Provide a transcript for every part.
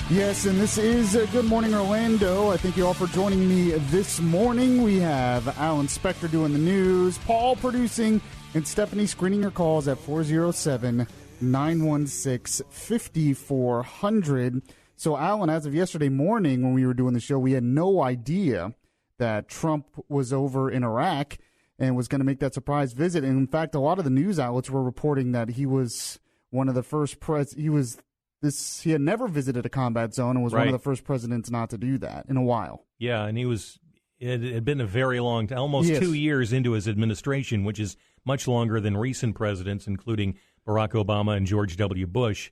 Yes, and this is Good Morning Orlando. I thank you all for joining me this morning. We have Alan Spector doing the news, Paul producing, and Stephanie screening your calls at 407-916-5400. So, Alan, as of yesterday morning when we were doing the show, we had no idea that Trump was over in Iraq and was going to make that surprise visit. And, in fact, a lot of the news outlets were reporting that he was one of the first he had never visited a combat zone and was one of the first presidents not to do that in a while. Yeah, and it had been a very long time, almost 2 years into his administration, which is much longer than recent presidents, including Barack Obama and George W. Bush,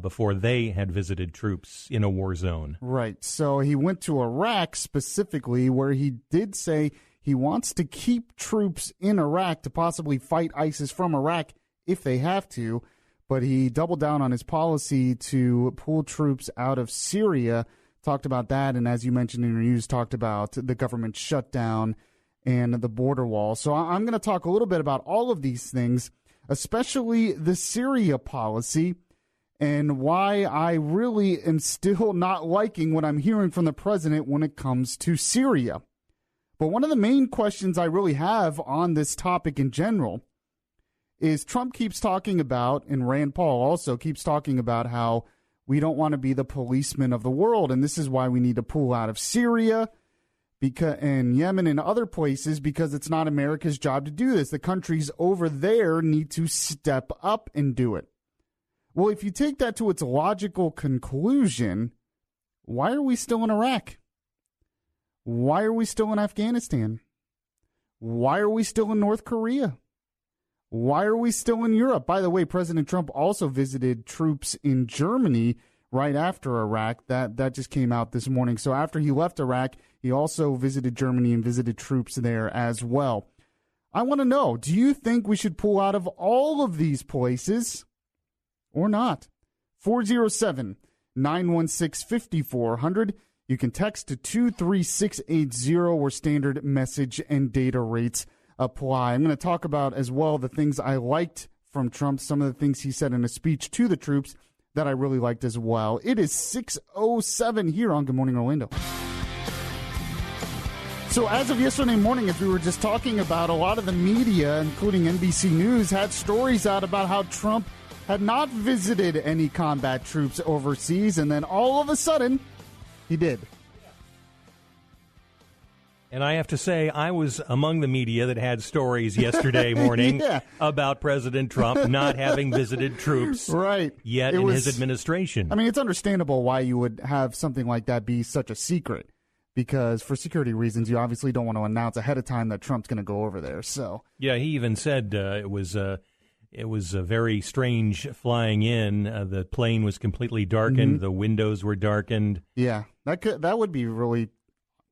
before they had visited troops in a war zone. Right. So he went to Iraq specifically, where he did say he wants to keep troops in Iraq to possibly fight ISIS from Iraq if they have to. But he doubled down on his policy to pull troops out of Syria, talked about that, and as you mentioned in your news, talked about the government shutdown and the border wall. So I'm going to talk a little bit about all of these things, especially the Syria policy, and why I really am still not liking what I'm hearing from the president when it comes to Syria. But one of the main questions I really have on this topic in general is Trump keeps talking about, and Rand Paul also keeps talking about, how we don't want to be the policeman of the world, and this is why we need to pull out of Syria and Yemen and other places, because it's not America's job to do this. The countries over there need to step up and do it. Well, if you take that to its logical conclusion, why are we still in Iraq? Why are we still in Afghanistan? Why are we still in North Korea? Why are we still in Europe? By the way, President Trump also visited troops in Germany right after Iraq. That just came out this morning. So after he left Iraq, he also visited Germany and visited troops there as well. I want to know, do you think we should pull out of all of these places or not? 407-916-5400. You can text to 23680 where standard message and data rates apply. I'm going to talk about as well the things I liked from Trump, some of the things he said in a speech to the troops that I really liked as well. It is 6:07 here on Good Morning Orlando. So as of yesterday morning, as we were just talking about, a lot of the media, including NBC News, had stories out about how Trump had not visited any combat troops overseas, and then all of a sudden, he did. And I have to say, I was among the media that had stories yesterday morning about President Trump not having visited troops yet in his administration. I mean, it's understandable why you would have something like that be such a secret, because for security reasons, you obviously don't want to announce ahead of time that Trump's going to go over there. So yeah, he even said it was very strange flying in. The plane was completely darkened. Mm-hmm. The windows were darkened. Yeah, that would be really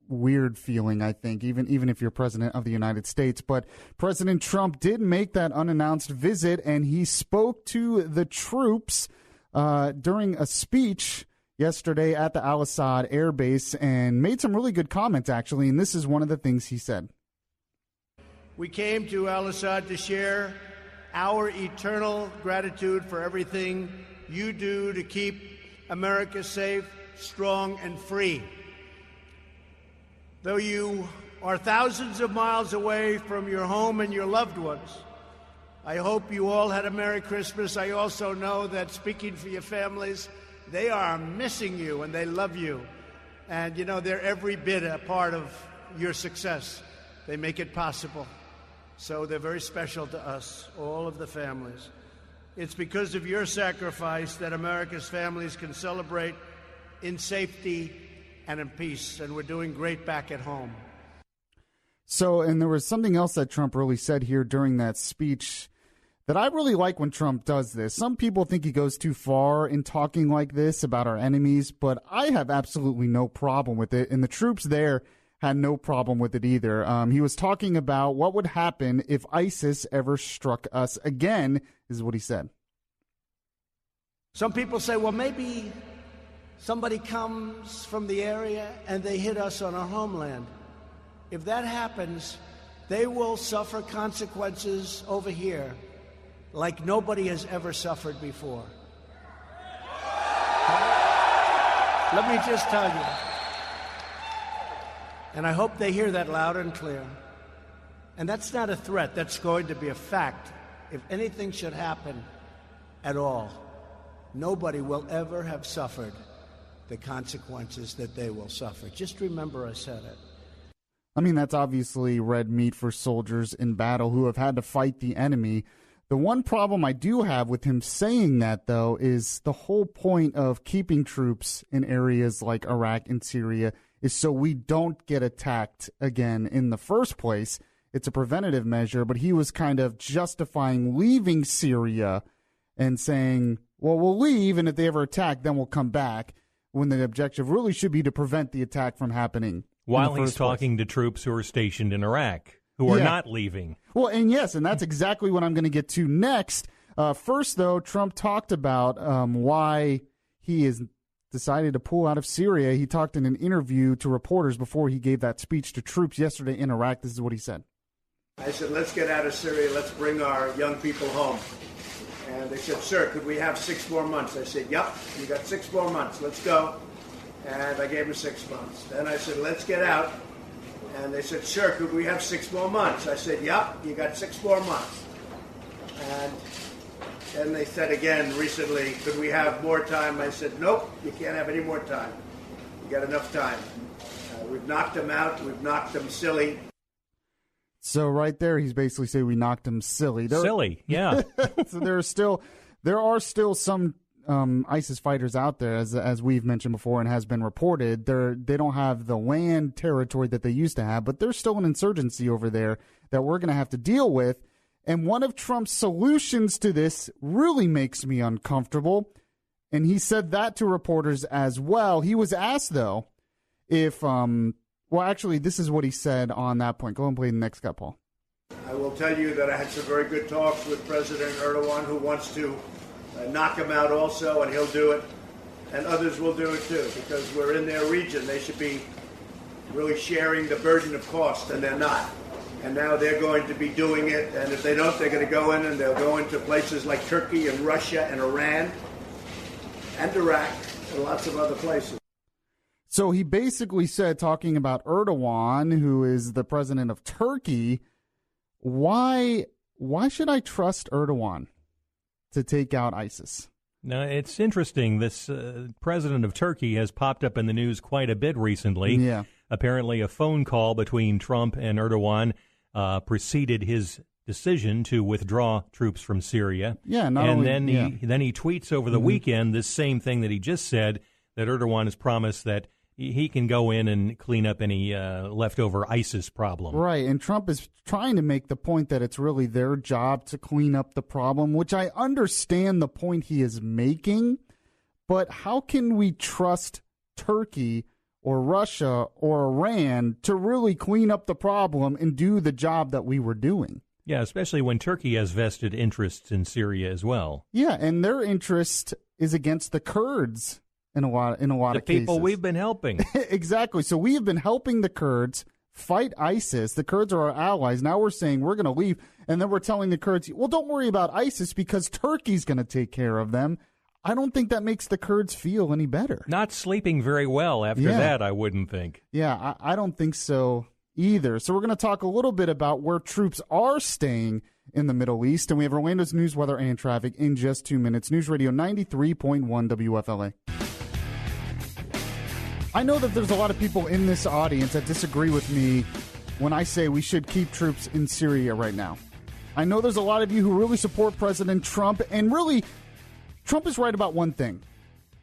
weird feeling, I think, even if you're president of the United States. But President Trump did make that unannounced visit, and he spoke to the troops during a speech yesterday at the Al-Assad Air Base and made some really good comments, actually, and this is one of the things he said. We came to Al-Assad to share our eternal gratitude for everything you do to keep America safe, strong, and free. Though you are thousands of miles away from your home and your loved ones, I hope you all had a Merry Christmas. I also know that, speaking for your families, they are missing you and they love you. And, you know, they're every bit a part of your success. They make it possible. So they're very special to us, all of the families. It's because of your sacrifice that America's families can celebrate in safety and in peace, and we're doing great back at home. So, and there was something else that Trump really said here during that speech that I really like when Trump does this. Some people think he goes too far in talking like this about our enemies, but I have absolutely no problem with it, and the troops there had no problem with it either. He was talking about what would happen if ISIS ever struck us again, is what he said. Some people say, well, maybe somebody comes from the area and they hit us on our homeland. If that happens, they will suffer consequences over here like nobody has ever suffered before. Let me just tell you, and I hope they hear that loud and clear, and that's not a threat, that's going to be a fact. If anything should happen at all, nobody will ever have suffered the consequences that they will suffer. Just remember I said it. I mean, that's obviously red meat for soldiers in battle who have had to fight the enemy. The one problem I do have with him saying that, though, is the whole point of keeping troops in areas like Iraq and Syria is so we don't get attacked again in the first place. It's a preventative measure, but he was kind of justifying leaving Syria and saying, well, we'll leave, and if they ever attack, then we'll come back, when the objective really should be to prevent the attack from happening. While he's talking to troops who are stationed in Iraq, who are not leaving. Well, and yes, and that's exactly what I'm going to get to next. First, though, Trump talked about why he has decided to pull out of Syria. He talked in an interview to reporters before he gave that speech to troops yesterday in Iraq. This is what he said. I said, let's get out of Syria. Let's bring our young people home. And they said, sir, could we have 6 more months? I said, yep, you got 6 more months. Let's go. And I gave them 6 months. Then I said, let's get out. And they said, sure, could we have 6 more months? I said, yep, you got 6 more months. And then they said again recently, could we have more time? I said, nope, you can't have any more time. You got enough time. We've knocked them out. We've knocked them silly. So right there, he's basically saying we knocked him silly. Silly, yeah. So there are still some ISIS fighters out there, as we've mentioned before and has been reported. They don't have the land territory that they used to have, but there's still an insurgency over there that we're going to have to deal with. And one of Trump's solutions to this really makes me uncomfortable. And he said that to reporters as well. He was asked, though, if well, actually, this is what he said on that point. Go and play the next cut, Paul. I will tell you that I had some very good talks with President Erdogan, who wants to knock him out also, and he'll do it. And others will do it too, because we're in their region. They should be really sharing the burden of cost, and they're not. And now they're going to be doing it, and if they don't, they're going to go in, and they'll go into places like Turkey and Russia and Iran and Iraq and lots of other places. So he basically said, talking about Erdogan, who is the president of Turkey, why should I trust Erdogan to take out ISIS? Now, it's interesting. This president of Turkey has popped up in the news quite a bit recently. Yeah. Apparently, a phone call between Trump and Erdogan preceded his decision to withdraw troops from Syria. Yeah, then he tweets over the weekend this same thing that he just said, that Erdogan has promised that he can go in and clean up any leftover ISIS problem. Right, and Trump is trying to make the point that it's really their job to clean up the problem, which I understand the point he is making, but how can we trust Turkey or Russia or Iran to really clean up the problem and do the job that we were doing? Yeah, especially when Turkey has vested interests in Syria as well. Yeah, and their interest is against the Kurds. In a lot of cases. The people we've been helping. Exactly. So we have been helping the Kurds fight ISIS. The Kurds are our allies. Now we're saying we're going to leave, and then we're telling the Kurds, well, don't worry about ISIS because Turkey's going to take care of them. I don't think that makes the Kurds feel any better. Not sleeping very well after that, I wouldn't think. Yeah, I don't think so either. So we're going to talk a little bit about where troops are staying in the Middle East, and we have Orlando's news, weather, and traffic in just 2 minutes. News Radio 93.1 WFLA. I know that there's a lot of people in this audience that disagree with me when I say we should keep troops in Syria right now. I know there's a lot of you who really support President Trump, and really, Trump is right about one thing.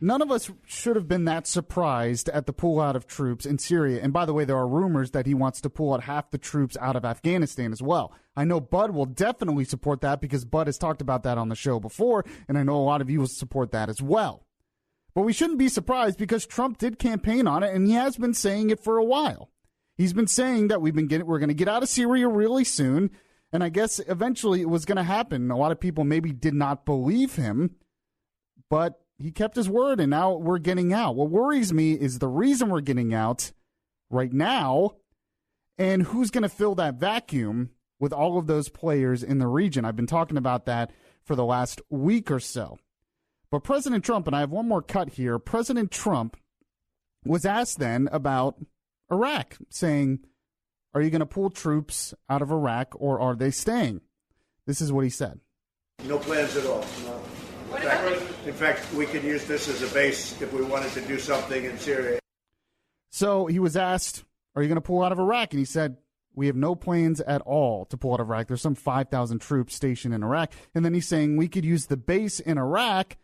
None of us should have been that surprised at the pullout of troops in Syria. And by the way, there are rumors that he wants to pull out half the troops out of Afghanistan as well. I know Bud will definitely support that because Bud has talked about that on the show before, and I know a lot of you will support that as well. But we shouldn't be surprised because Trump did campaign on it, and he has been saying it for a while. He's been saying that we're going to get out of Syria really soon, and I guess eventually it was going to happen. A lot of people maybe did not believe him, but he kept his word, and now we're getting out. What worries me is the reason we're getting out right now, and who's going to fill that vacuum with all of those players in the region. I've been talking about that for the last week or so. But President Trump, and I have one more cut here, President Trump was asked then about Iraq, saying, are you going to pull troops out of Iraq or are they staying? This is what he said. No plans at all. No. In fact, we could use this as a base if we wanted to do something in Syria. So he was asked, are you going to pull out of Iraq? And he said, we have no plans at all to pull out of Iraq. There's some 5,000 troops stationed in Iraq. And then he's saying we could use the base in Iraq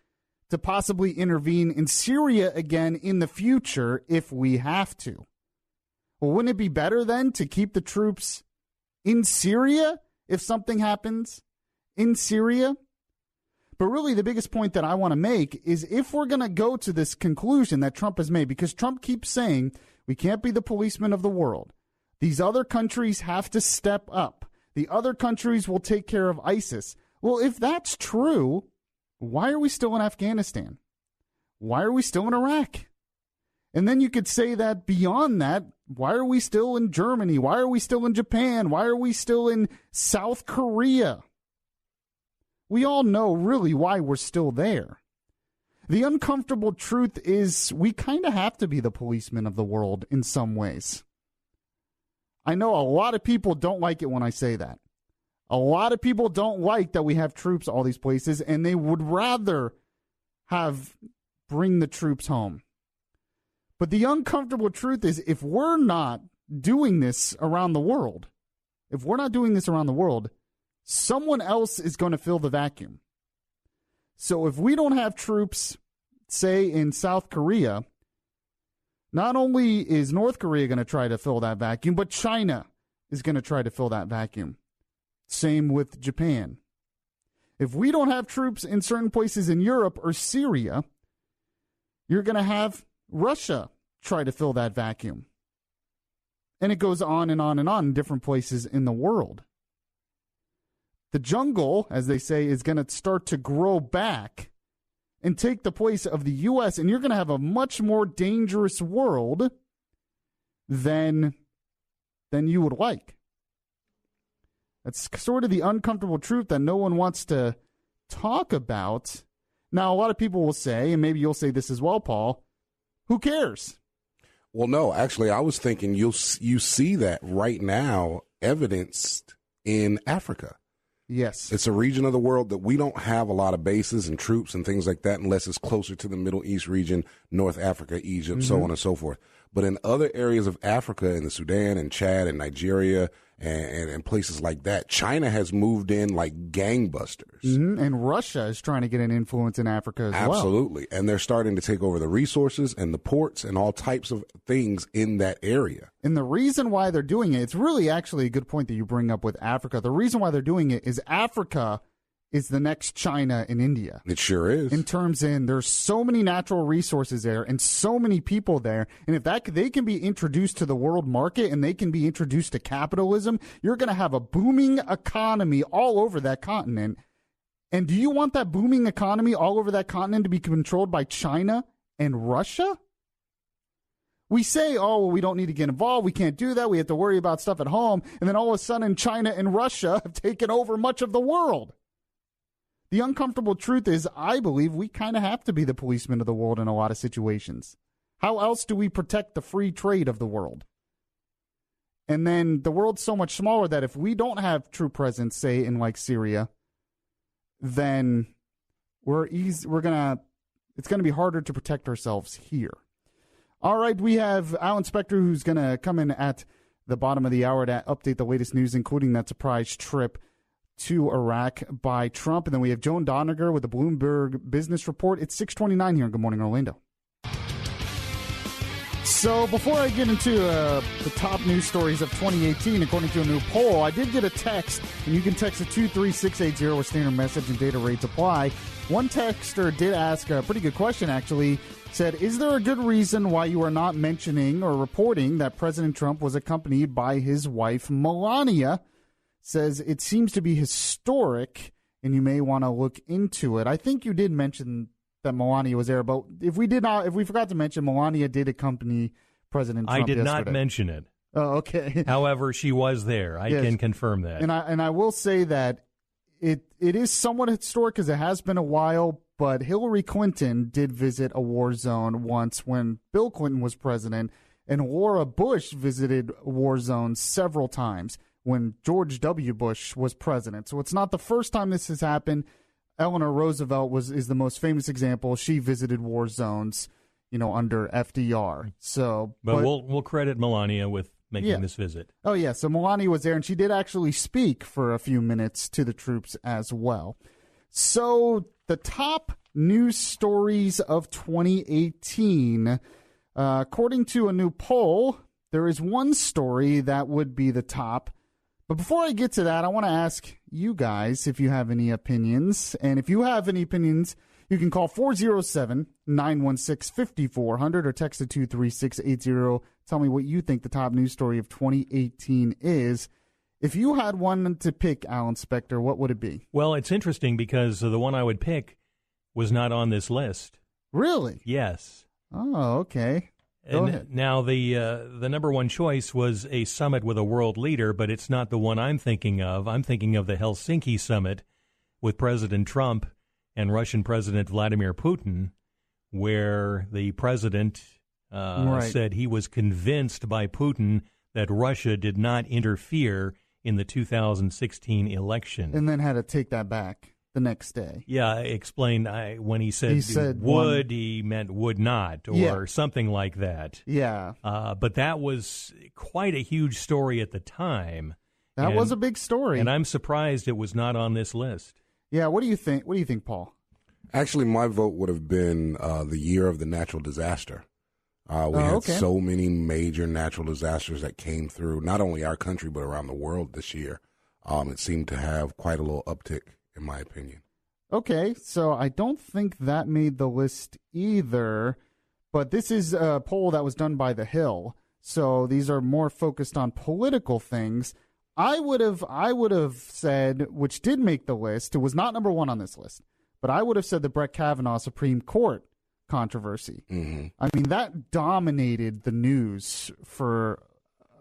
to possibly intervene in Syria again in the future if we have to. Well, wouldn't it be better then to keep the troops in Syria if something happens in Syria? But really the biggest point that I want to make is if we're going to go to this conclusion that Trump has made, because Trump keeps saying we can't be the policeman of the world. These other countries have to step up. The other countries will take care of ISIS. Well, if that's true, why are we still in Afghanistan? Why are we still in Iraq? And then you could say that beyond that, why are we still in Germany? Why are we still in Japan? Why are we still in South Korea? We all know really why we're still there. The uncomfortable truth is we kind of have to be the policeman of the world in some ways. I know a lot of people don't like it when I say that. A lot of people don't like that we have troops all these places, and they would rather bring the troops home. But the uncomfortable truth is if we're not doing this around the world, someone else is going to fill the vacuum. So if we don't have troops, say, in South Korea, not only is North Korea going to try to fill that vacuum, but China is going to try to fill that vacuum. Same with Japan. If we don't have troops in certain places in Europe or Syria, you're going to have Russia try to fill that vacuum. And it goes on and on and on in different places in the world. The jungle, as they say, is going to start to grow back and take the place of the U.S., and you're going to have a much more dangerous world than you would like. That's sort of the uncomfortable truth that no one wants to talk about. Now, a lot of people will say, and maybe you'll say this as well, Paul, who cares? Well, no, actually, I was thinking you see that right now evidenced in Africa. Yes. It's a region of the world that we don't have a lot of bases and troops and things like that unless it's closer to the Middle East region, North Africa, Egypt, so on and so forth. But in other areas of Africa, in the Sudan and Chad and Nigeria and places like that, China has moved in like gangbusters. Mm-hmm. And Russia is trying to get an influence in Africa as well. Absolutely. And they're starting to take over the resources and the ports and all types of things in that area. And the reason why they're doing it, it's really actually a good point that you bring up with Africa. The reason why they're doing it is Africa is the next China and India. It sure is. There's so many natural resources there and so many people there. And if they can be introduced to the world market and they can be introduced to capitalism, you're going to have a booming economy all over that continent. And do you want that booming economy all over that continent to be controlled by China and Russia? We say, oh, well, we don't need to get involved. We can't do that. We have to worry about stuff at home. And then all of a sudden, China and Russia have taken over much of the world. The uncomfortable truth is, I believe we kind of have to be the policeman of the world in a lot of situations. How else do we protect the free trade of the world? And then the world's so much smaller that if we don't have true presence, say, in like Syria, then it's going to be harder to protect ourselves here. All right, we have Alan Spector, who's going to come in at the bottom of the hour to update the latest news, including that surprise trip to Iraq by Trump. And then we have Joan Doniger with the Bloomberg Business Report. It's 6:29 here in Good Morning Orlando. So before I get into the top news stories of 2018, according to a new poll, I did get a text, and you can text it 23680 with standard message and data rates apply. One texter did ask a pretty good question, actually. Said, is there a good reason why you are not mentioning or reporting that President Trump was accompanied by his wife, Melania? Says, it seems to be historic, and you may want to look into it. I think you did mention that Melania was there, but if we forgot to mention, Melania did accompany President Trump yesterday. I did not mention it. Oh, okay. However, she was there. I can confirm that. And I will say that it is somewhat historic because it has been a while, but Hillary Clinton did visit a war zone once when Bill Clinton was president, and Laura Bush visited war zones several times when George W. Bush was president. So it's not the first time this has happened. Eleanor Roosevelt is the most famous example. She visited war zones, under FDR. But we'll credit Melania with making this visit. Oh, yeah. So Melania was there, and she did actually speak for a few minutes to the troops as well. So the top news stories of 2018, according to a new poll, there is one story that would be the top. But before I get to that, I want to ask you guys if you have any opinions. And if you have any opinions, you can call 407-916-5400 or text to 23680. Tell me what you think the top news story of 2018 is. If you had one to pick, Alan Spector, what would it be? Well, it's interesting because the one I would pick was not on this list. Really? Yes. Oh, okay. Go ahead. Now, the number one choice was a summit with a world leader, but it's not the one I'm thinking of. I'm thinking of the Helsinki summit with President Trump and Russian President Vladimir Putin, where the president said he was convinced by Putin that Russia did not interfere in the 2016 election. And then had to take that back the next day. Yeah, explain. When he said would, he meant would not, or something like that. Yeah. But that was quite a huge story at the time. That was a big story. And I'm surprised it was not on this list. Yeah, what do you think? What do you think, Paul? Actually, my vote would have been the year of the natural disaster. We had so many major natural disasters that came through, not only our country, but around the world this year. It seemed to have quite a little uptick, in my opinion. Okay, so I don't think that made the list either, but this is a poll that was done by The Hill, so these are more focused on political things. I would have said, which did make the list, it was not number one on this list, but I would have said the Brett Kavanaugh Supreme Court controversy. Mm-hmm. I mean, that dominated the news for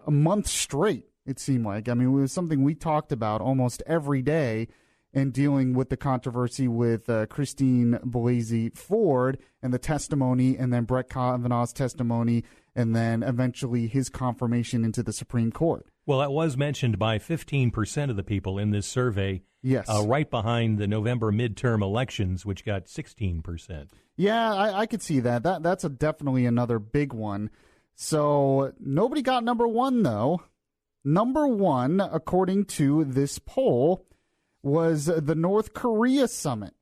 a month straight, it seemed like. I mean, it was something we talked about almost every day in dealing with the controversy with Christine Blasey Ford and the testimony, and then Brett Kavanaugh's testimony, and then eventually his confirmation into the Supreme Court. Well, that was mentioned by 15% of the people in this survey. Yes. Right behind the November midterm elections, which got 16%. Yeah, I could see that. That's definitely another big one. So nobody got number one, though. Number one, according to this poll, was the North Korea summit.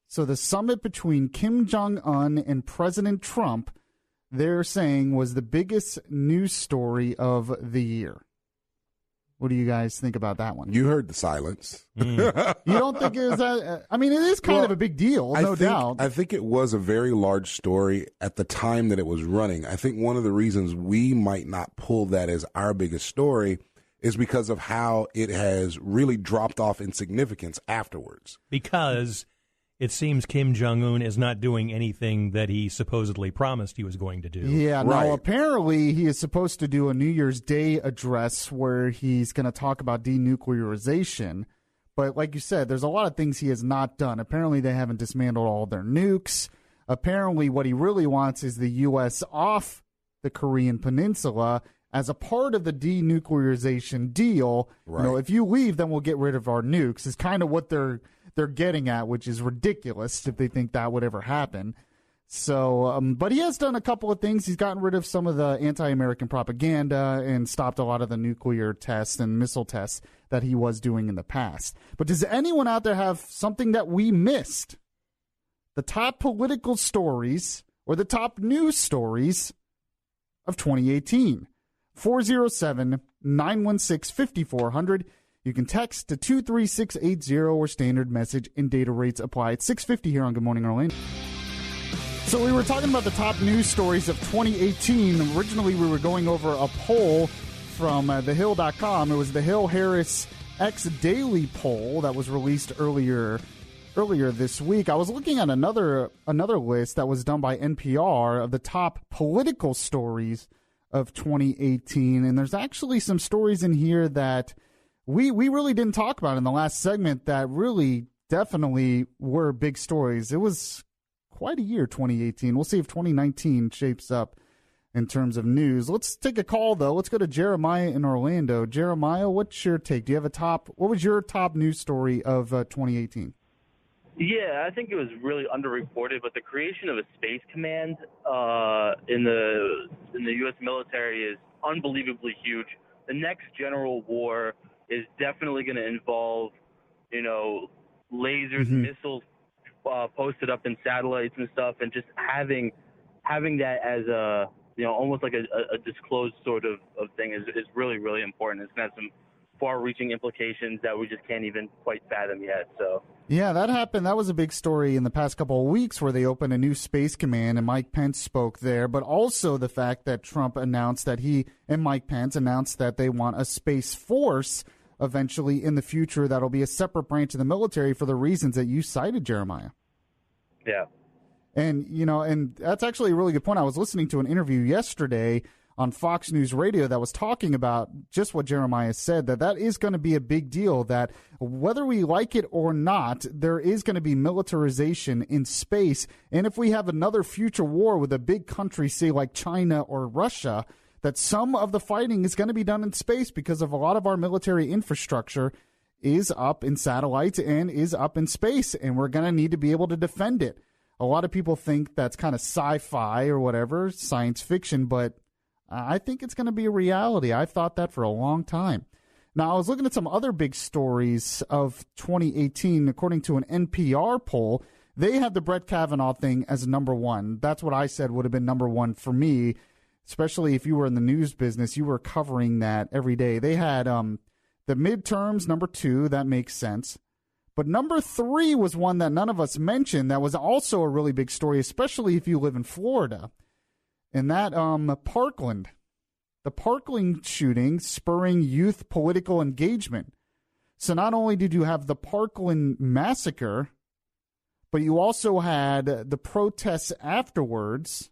So the summit between Kim Jong-un and President Trump, they're saying, was the biggest news story of the year. What do you guys think about that one? You heard the silence. You don't think it was that? I mean, it is kind of a big deal, no doubt. I think it was a very large story at the time that it was running. I think one of the reasons we might not pull that as our biggest story is because of how it has really dropped off in significance afterwards. Because it seems Kim Jong-un is not doing anything that he supposedly promised he was going to do. Yeah, right. Now apparently he is supposed to do a New Year's Day address where he's going to talk about denuclearization. But like you said, there's a lot of things he has not done. Apparently they haven't dismantled all their nukes. Apparently what he really wants is the U.S. off the Korean Peninsula as a part of the denuclearization deal. Right. You know, if you leave, then we'll get rid of our nukes, is kind of what they're getting at, which is ridiculous if they think that would ever happen. So, but he has done a couple of things. He's gotten rid of some of the anti-American propaganda and stopped a lot of the nuclear tests and missile tests that he was doing in the past. But does anyone out there have something that we missed? The top political stories or the top news stories of 2018. 407-916-5400. You can text to 23680 or standard message and data rates apply. It's 6:50 here on Good Morning Orlando. So we were talking about the top news stories of 2018. Originally, we were going over a poll from thehill.com. It was the Hill Harris X Daily poll that was released earlier this week. I was looking at another list that was done by NPR of the top political stories of 2018, and there's actually some stories in here that we really didn't talk about in the last segment that really definitely were big stories. It was quite a year, 2018. We'll see if 2019 shapes up in terms of news. Let's take a call, though. Let's go to Jeremiah in Orlando. Jeremiah, what's your take? Do you have what was your top news story of 2018? Yeah, I think it was really underreported, but the creation of a space command in the U.S. military is unbelievably huge. The next general war is definitely going to involve, lasers, missiles posted up in satellites and stuff, and just having that as a almost like a disclosed sort of thing is really, really important. It's going to have some far-reaching implications that we just can't even quite fathom yet. So yeah, that happened. That was a big story in the past couple of weeks where they opened a new space command and Mike Pence spoke there, but also the fact that Trump announced that he and Mike Pence announced that they want a space force eventually in the future that'll be a separate branch of the military for the reasons that you cited, Jeremiah. Yeah. And, and that's actually a really good point. I was listening to an interview yesterday on Fox News Radio that was talking about just what Jeremiah said, that is going to be a big deal, that whether we like it or not, there is going to be militarization in space. And if we have another future war with a big country, say like China or Russia, that some of the fighting is going to be done in space because of a lot of our military infrastructure is up in satellites and is up in space, and we're going to need to be able to defend it. A lot of people think that's kind of sci-fi or whatever, science fiction, but I think it's going to be a reality. I've thought that for a long time. Now, I was looking at some other big stories of 2018. According to an NPR poll, they had the Brett Kavanaugh thing as number one. That's what I said would have been number one for me, especially if you were in the news business. You were covering that every day. They had the midterms, number two. That makes sense. But number three was one that none of us mentioned that was also a really big story, especially if you live in Florida. And that Parkland, the Parkland shooting spurring youth political engagement. So not only did you have the Parkland massacre, but you also had the protests afterwards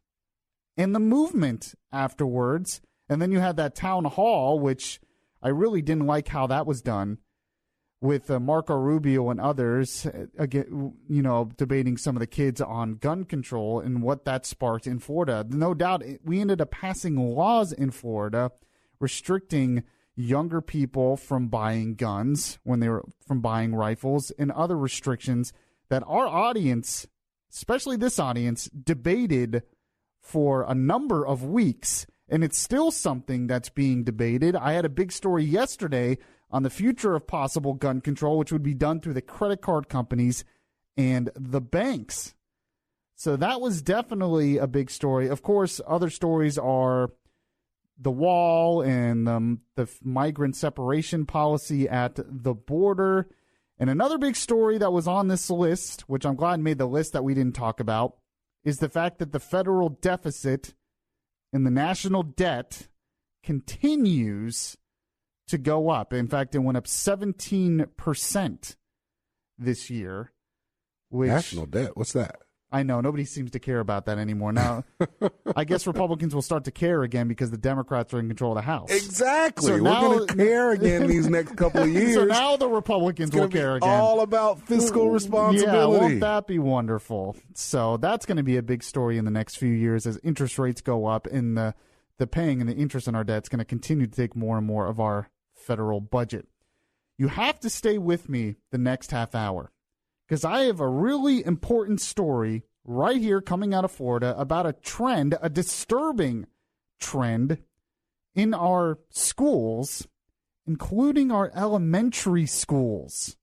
and the movement afterwards. And then you had that town hall, which I really didn't like how that was done, with Marco Rubio and others, again, debating some of the kids on gun control and what that sparked in Florida. No doubt, we ended up passing laws in Florida restricting younger people from buying guns from buying rifles, and other restrictions that our audience, especially this audience, debated for a number of weeks. And it's still something that's being debated. I had a big story yesterday on the future of possible gun control, which would be done through the credit card companies and the banks. So that was definitely a big story. Of course, other stories are the wall and the migrant separation policy at the border. And another big story that was on this list, which I'm glad made the list that we didn't talk about, is the fact that the federal deficit and the national debt continues to go up. In fact, it went up 17% this year. National debt? What's that? I know. Nobody seems to care about that anymore. Now, I guess Republicans will start to care again because the Democrats are in control of the House. Exactly. So we're going to care again these next couple of years. So now the Republicans will care again. All about fiscal responsibility. Yeah, won't that be wonderful? So that's going to be a big story in the next few years as interest rates go up, and the paying and the interest on our debt is going to continue to take more and more of our federal budget. You have to stay with me the next half hour, because I have a really important story right here coming out of Florida about a trend, a disturbing trend in our schools, including our elementary schools.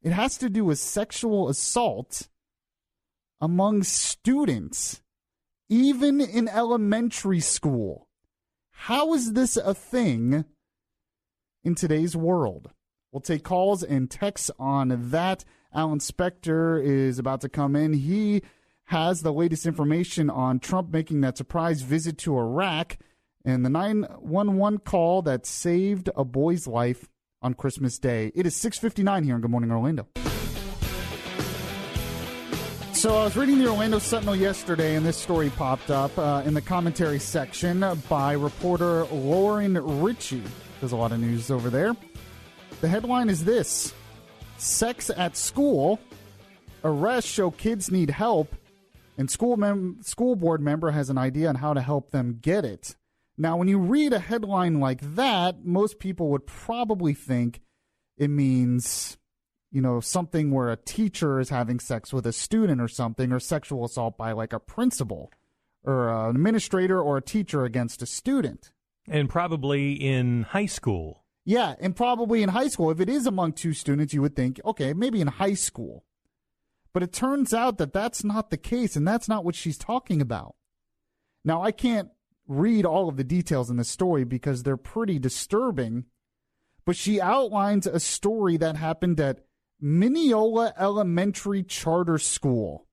It has to do with sexual assault among students, even in elementary school. How is this a thing in today's world? We'll take calls and texts on that. Alan Spector is about to come in. He has the latest information on Trump making that surprise visit to Iraq and the 911 call that saved a boy's life on Christmas Day. It is 6:59 here on Good Morning Orlando. So I was reading the Orlando Sentinel yesterday, and this story popped up in the commentary section by reporter Lauren Ritchie. There's a lot of news over there. The headline is this: sex at school, arrests show kids need help, and school board member has an idea on how to help them get it. Now, when you read a headline like that, most people would probably think it means, something where a teacher is having sex with a student or something, or sexual assault by like a principal or an administrator or a teacher against a student. And probably in high school. Yeah, and probably in high school. If it is among two students, you would think, okay, maybe in high school. But it turns out that that's not the case, and that's not what she's talking about. Now, I can't read all of the details in the story because they're pretty disturbing, but she outlines a story that happened at Mineola Elementary Charter School,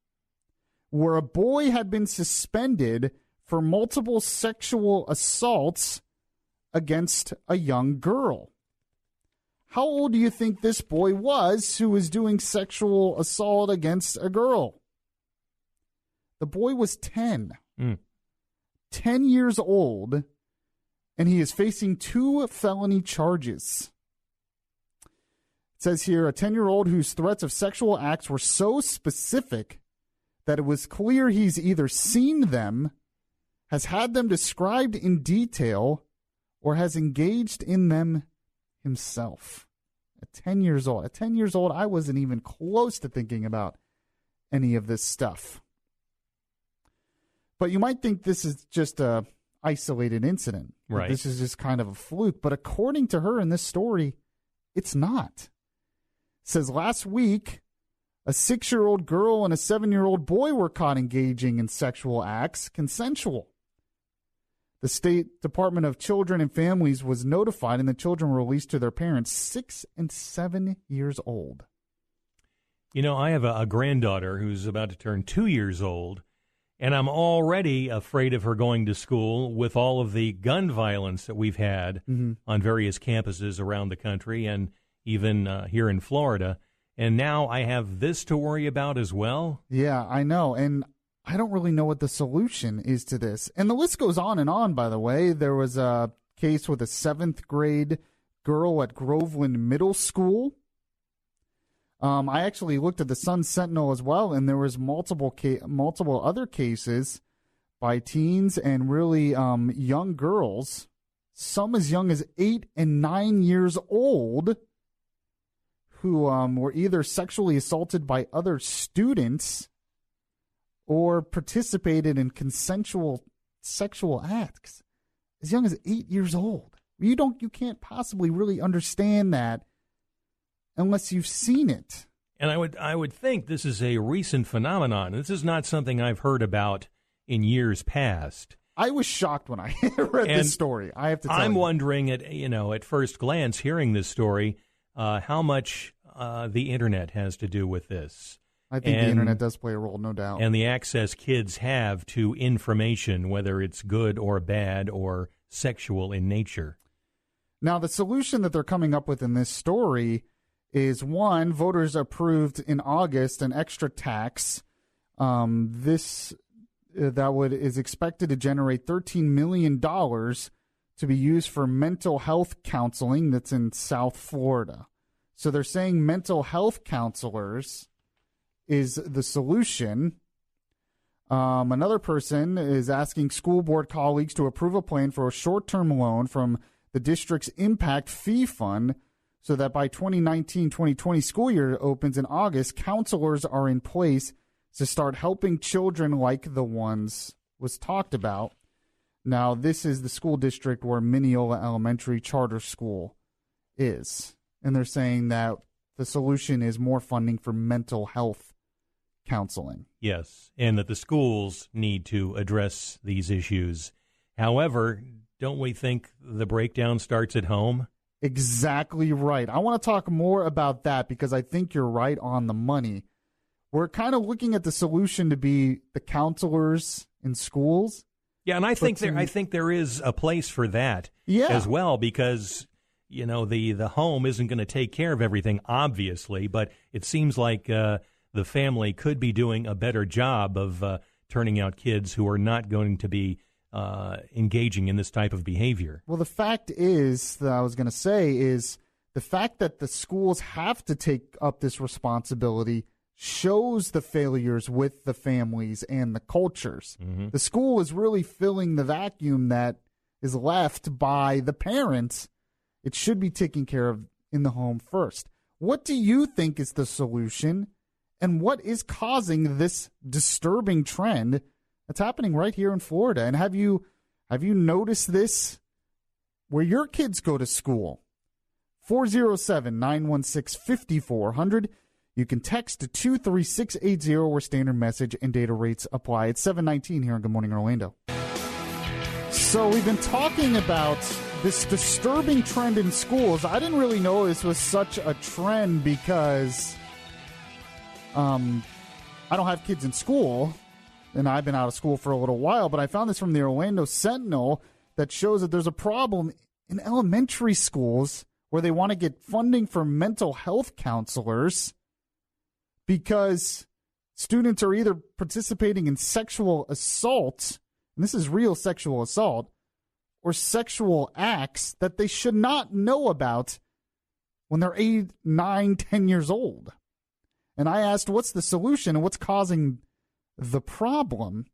where a boy had been suspended for multiple sexual assaults against a young girl. How old do you think this boy was who was doing sexual assault against a girl? The boy was 10. 10 years old, and he is facing 2 felony charges. It says here, a 10-year-old whose threats of sexual acts were so specific that it was clear he's either seen them, has had them described in detail, or has engaged in them himself. At 10 years old. At 10 years old, I wasn't even close to thinking about any of this stuff. But you might think this is just a isolated incident. Right. This is just kind of a fluke. But according to her in this story, it's not. It says last week, a 6-year-old girl and a 7-year-old boy were caught engaging in sexual acts, consensual. The State Department of Children and Families was notified, and the children were released to their parents, 6 and 7 years old. I have a granddaughter who's about to turn 2 years old, and I'm already afraid of her going to school with all of the gun violence that we've had on various campuses around the country and even here in Florida. And now I have this to worry about as well. Yeah, I know. And I don't really know what the solution is to this. And the list goes on, by the way. There was a case with a 7th grade girl at Groveland Middle School. I actually looked at the Sun Sentinel as well, and there was multiple other cases by teens and really young girls, some as young as 8 and 9 years old, who were either sexually assaulted by other students or participated in consensual sexual acts as young as 8 years old. You can't possibly really understand that unless you've seen it. And I would think this is a recent phenomenon. This is not something I've heard about in years past. I was shocked when I read this story. I have to tell you. I'm wondering at first glance, hearing this story, how much the internet has to do with this. I think the internet does play a role, no doubt. And the access kids have to information, whether it's good or bad or sexual in nature. Now, the solution that they're coming up with in this story is, one, voters approved in August an extra tax. Is expected to generate $13 million to be used for mental health counseling that's in South Florida. So they're saying mental health counselors is the solution. Another person is asking school board colleagues to approve a plan for a short-term loan from the district's impact fee fund so that by 2019-2020 school year opens in August, counselors are in place to start helping children like the ones was talked about. Now, this is the school district where Mineola Elementary Charter School is. And they're saying that the solution is more funding for mental health counseling. Yes, and that the schools need to address these issues. However, don't we think the breakdown starts at home? Exactly right. I want to talk more about that because I think you're right on the money. We're kind of looking at the solution to be the counselors in schools. Yeah, and I think there is a place for that as well, because the home isn't going to take care of everything, obviously, but it seems like the family could be doing a better job of turning out kids who are not going to be engaging in this type of behavior. Well, the fact is that I was going to say is the fact that the schools have to take up this responsibility shows the failures with the families and the cultures. Mm-hmm. The school is really filling the vacuum that is left by the parents. It should be taken care of in the home first. What do you think is the solution, and what is causing this disturbing trend that's happening right here in Florida? And have you noticed this where your kids go to school? 407-916-5400. You can text to 23680 where standard message and data rates apply. It's 7:19 here on Good Morning Orlando. So we've been talking about this disturbing trend in schools. I didn't really know this was such a trend because I don't have kids in school, and I've been out of school for a little while, but I found this from the Orlando Sentinel that shows that there's a problem in elementary schools where they want to get funding for mental health counselors because students are either participating in sexual assault, and this is real sexual assault, or sexual acts that they should not know about when they're 8, 9, 10 years old. And I asked, what's the solution and what's causing the problem?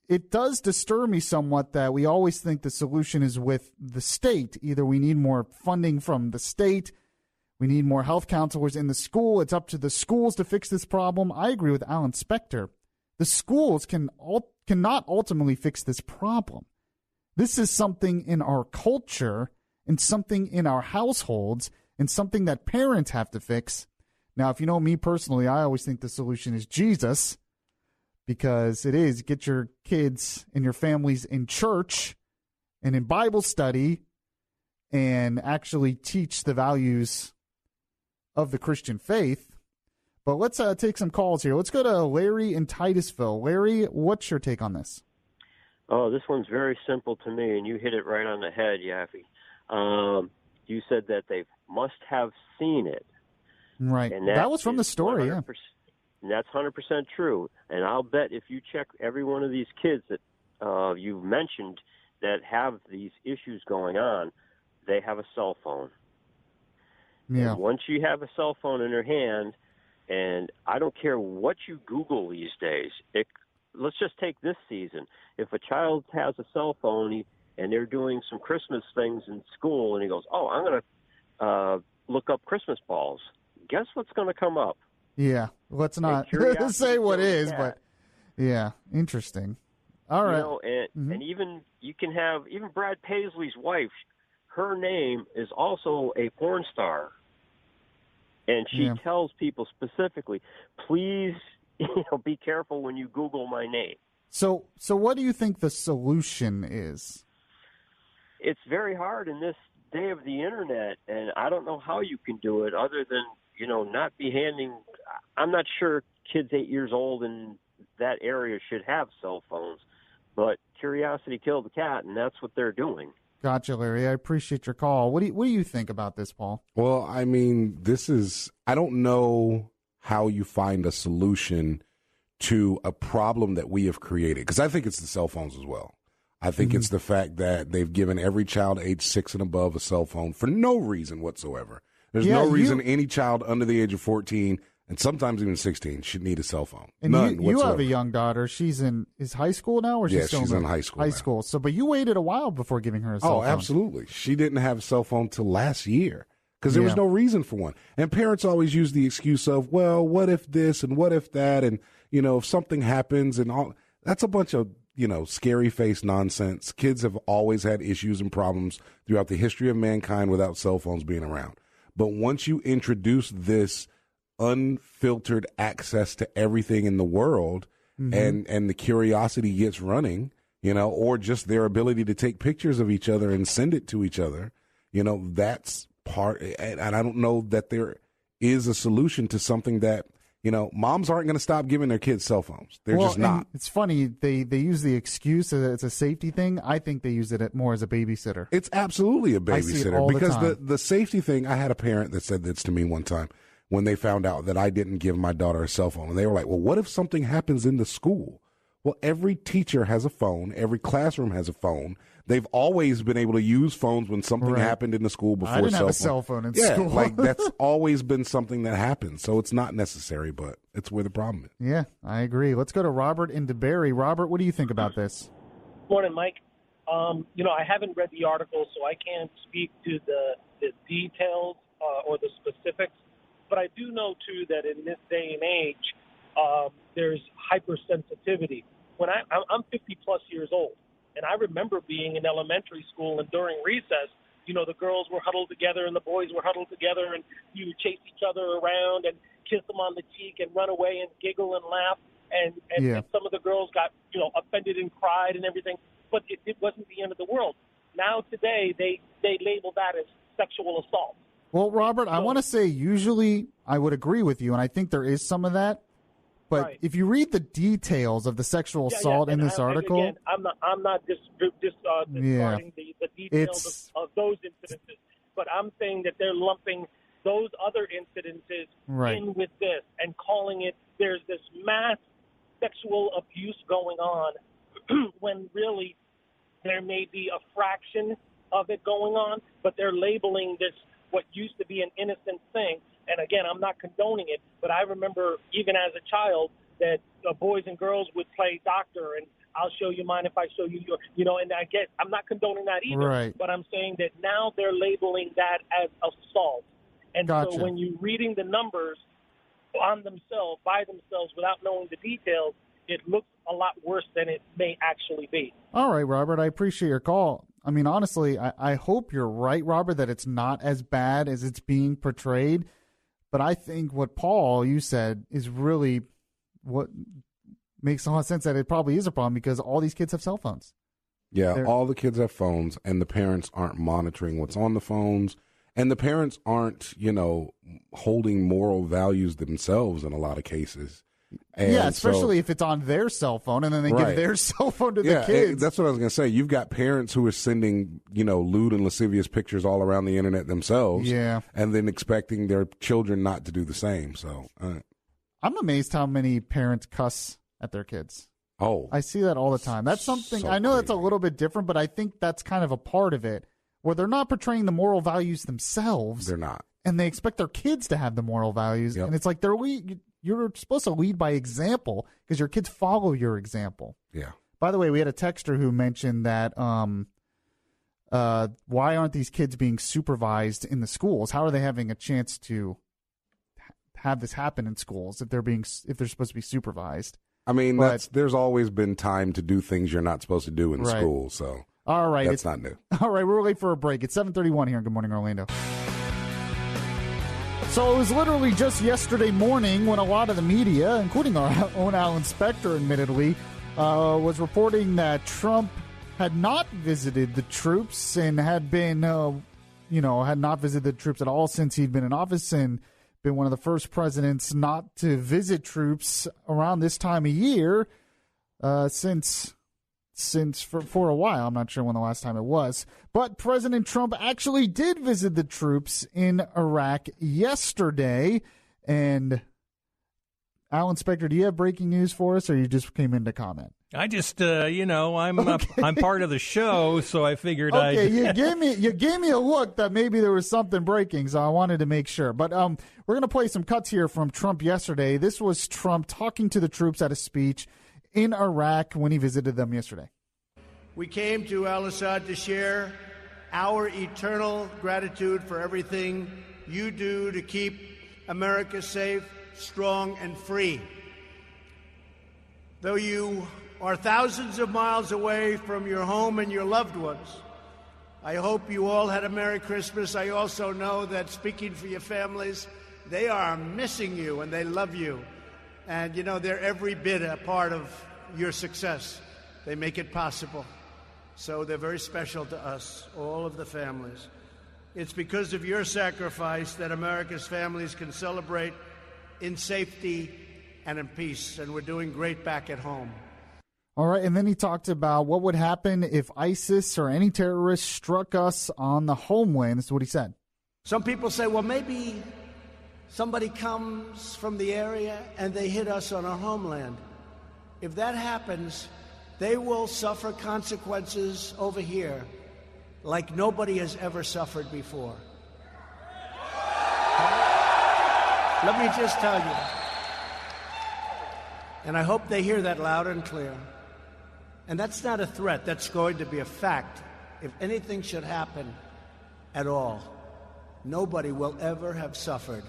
It does disturb me somewhat that we always think the solution is with the state. Either we need more funding from the state, we need more health counselors in the school. It's up to the schools to fix this problem. I agree with Alan Spector. The schools cannot ultimately fix this problem. This is something in our culture and something in our households and something that parents have to fix. Now, if you know me personally, I always think the solution is Jesus, because it is get your kids and your families in church and in Bible study and actually teach the values of the Christian faith. But let's take some calls here. Let's go to Larry in Titusville. Larry, what's your take on this? Oh, this one's very simple to me, and you hit it right on the head, Yaffee. You said that they must have seen it. Right. And that was from the story, yeah. And that's 100% true. And I'll bet if you check every one of these kids that you've mentioned that have these issues going on, they have a cell phone. Yeah. And once you have a cell phone in your hand, and I don't care what you Google these days, let's just take this season. If a child has a cell phone and they're doing some Christmas things in school, and he goes, oh, I'm going to look up Christmas balls, guess what's going to come up? Yeah, let's not say what is, but yeah, interesting. All right. And even you can have even Brad Paisley's wife. Her name is also a porn star, and she tells people specifically, please, be careful when you Google my name. So what do you think the solution is? It's very hard in this day of the internet, and I don't know how you can do it other than not be handing. I'm not sure kids 8 years old in that area should have cell phones, but curiosity killed the cat, and that's what they're doing. Gotcha, Larry. I appreciate your call. What do you think about this, Paul? Well, I mean, I don't know how you find a solution to a problem that we have created, because I think it's the cell phones as well. I think it's the fact that they've given every child age 6 and above a cell phone for no reason whatsoever. There's no reason any child under the age of 14 and sometimes even 16 should need a cell phone. And None you whatsoever. have a young daughter. She's is high school now, or she's in high school. High school. So, but you waited a while before giving her a cell phone. Oh, absolutely. She didn't have a cell phone till last year because there was no reason for one. And parents always use the excuse of, well, what if this and what if that, and if something happens and all. That's a bunch of scary face nonsense. Kids have always had issues and problems throughout the history of mankind without cell phones being around. But once you introduce this unfiltered access to everything in the world, and the curiosity gets running, or just their ability to take pictures of each other and send it to each other, that's part. And I don't know that there is a solution to something that, moms aren't going to stop giving their kids cell phones. They're just not. It's funny. They use the excuse that it's a safety thing. I think they use it more as a babysitter. It's absolutely a babysitter. I see it all because the time. The safety thing, I had a parent that said this to me one time when they found out that I didn't give my daughter a cell phone. And they were like, well, what if something happens in the school? Well, every teacher has a phone. Every classroom has a phone. They've always been able to use phones when something happened in the school before. I didn't have a cell phone in school. Like that's always been something that happens. So it's not necessary, but it's where the problem is. Yeah, I agree. Let's go to Robert in DeBerry. Robert, what do you think about this? Morning, Mike. I haven't read the article, so I can't speak to the details or the specifics. But I do know, too, that in this day and age, there's hypersensitivity. When I'm 50-plus years old, and I remember being in elementary school, and during recess, the girls were huddled together and the boys were huddled together, and you would chase each other around and kiss them on the cheek and run away and giggle and laugh. And some of the girls got, offended and cried and everything. But it wasn't the end of the world. Now today, they label that as sexual assault. Well, Robert, I want to say usually I would agree with you, and I think there is some of that. But if you read the details of the sexual assault in this article, again, I'm not disregarding the details of those incidences, but I'm saying that they're lumping those other incidences in with this and calling it. There's this mass sexual abuse going on when really there may be a fraction of it going on, but they're labeling this what used to be an innocent thing. And again, I'm not condoning it, but I remember even as a child that boys and girls would play doctor, and I'll show you mine if I show you your, and I guess I'm not condoning that either, but I'm saying that now they're labeling that as assault. And so when you're reading the numbers on themselves, by themselves, without knowing the details, it looks a lot worse than it may actually be. All right, Robert, I appreciate your call. I mean, honestly, I hope you're right, Robert, that it's not as bad as it's being portrayed. But I think what, Paul, you said is really what makes a lot of sense, that it probably is a problem because all these kids have cell phones. Yeah, all the kids have phones, and the parents aren't monitoring what's on the phones. And the parents aren't, holding moral values themselves in a lot of cases. And especially if it's on their cell phone and then they give their cell phone to the kids. That's what I was going to say. You've got parents who are sending, lewd and lascivious pictures all around the internet themselves. Yeah. And then expecting their children not to do the same. So I'm amazed how many parents cuss at their kids. Oh. I see that all the time. That's something, I know that's a little bit different, but I think that's kind of a part of it where they're not portraying the moral values themselves. They're not. And they expect their kids to have the moral values. Yep. And it's like you're supposed to lead by example because your kids follow your example. Yeah. By the way, we had a texter who mentioned that why aren't these kids being supervised in the schools? How are they having a chance to have this happen in schools if they're supposed to be supervised? I mean, there's always been time to do things you're not supposed to do in school. So all right, that's not new. All right, we're late for a break. It's 7:31 here on Good Morning Orlando. So it was literally just yesterday morning when a lot of the media, including our own Alan Spector, admittedly, was reporting that Trump had not visited the troops and had been, had not visited the troops at all since he'd been in office and been one of the first presidents not to visit troops around this time of year since for a while. I'm not sure when the last time it was. But President Trump actually did visit the troops in Iraq yesterday. And Alan Spector, do you have breaking news for us, or you just came in to comment? I just, I'm part of the show, so I figured you gave me a look that maybe there was something breaking, so I wanted to make sure. But we're going to play some cuts here from Trump yesterday. This was Trump talking to the troops at a speech in Iraq when he visited them yesterday. We came to al-Assad to share our eternal gratitude for everything you do to keep America safe, strong, and free. Though you are thousands of miles away from your home and your loved ones, I hope you all had a Merry Christmas. I also know that, speaking for your families, they are missing you and they love you. And, they're every bit a part of your success. They make it possible. So they're very special to us, all of the families. It's because of your sacrifice that America's families can celebrate in safety and in peace. And we're doing great back at home. All right, and then he talked about what would happen if ISIS or any terrorists struck us on the homeland. This is what he said. Some people say, well, maybe somebody comes from the area and they hit us on our homeland. If that happens, they will suffer consequences over here like nobody has ever suffered before. Let me just tell you. And I hope they hear that loud and clear. And that's not a threat. That's going to be a fact. If anything should happen at all, nobody will ever have suffered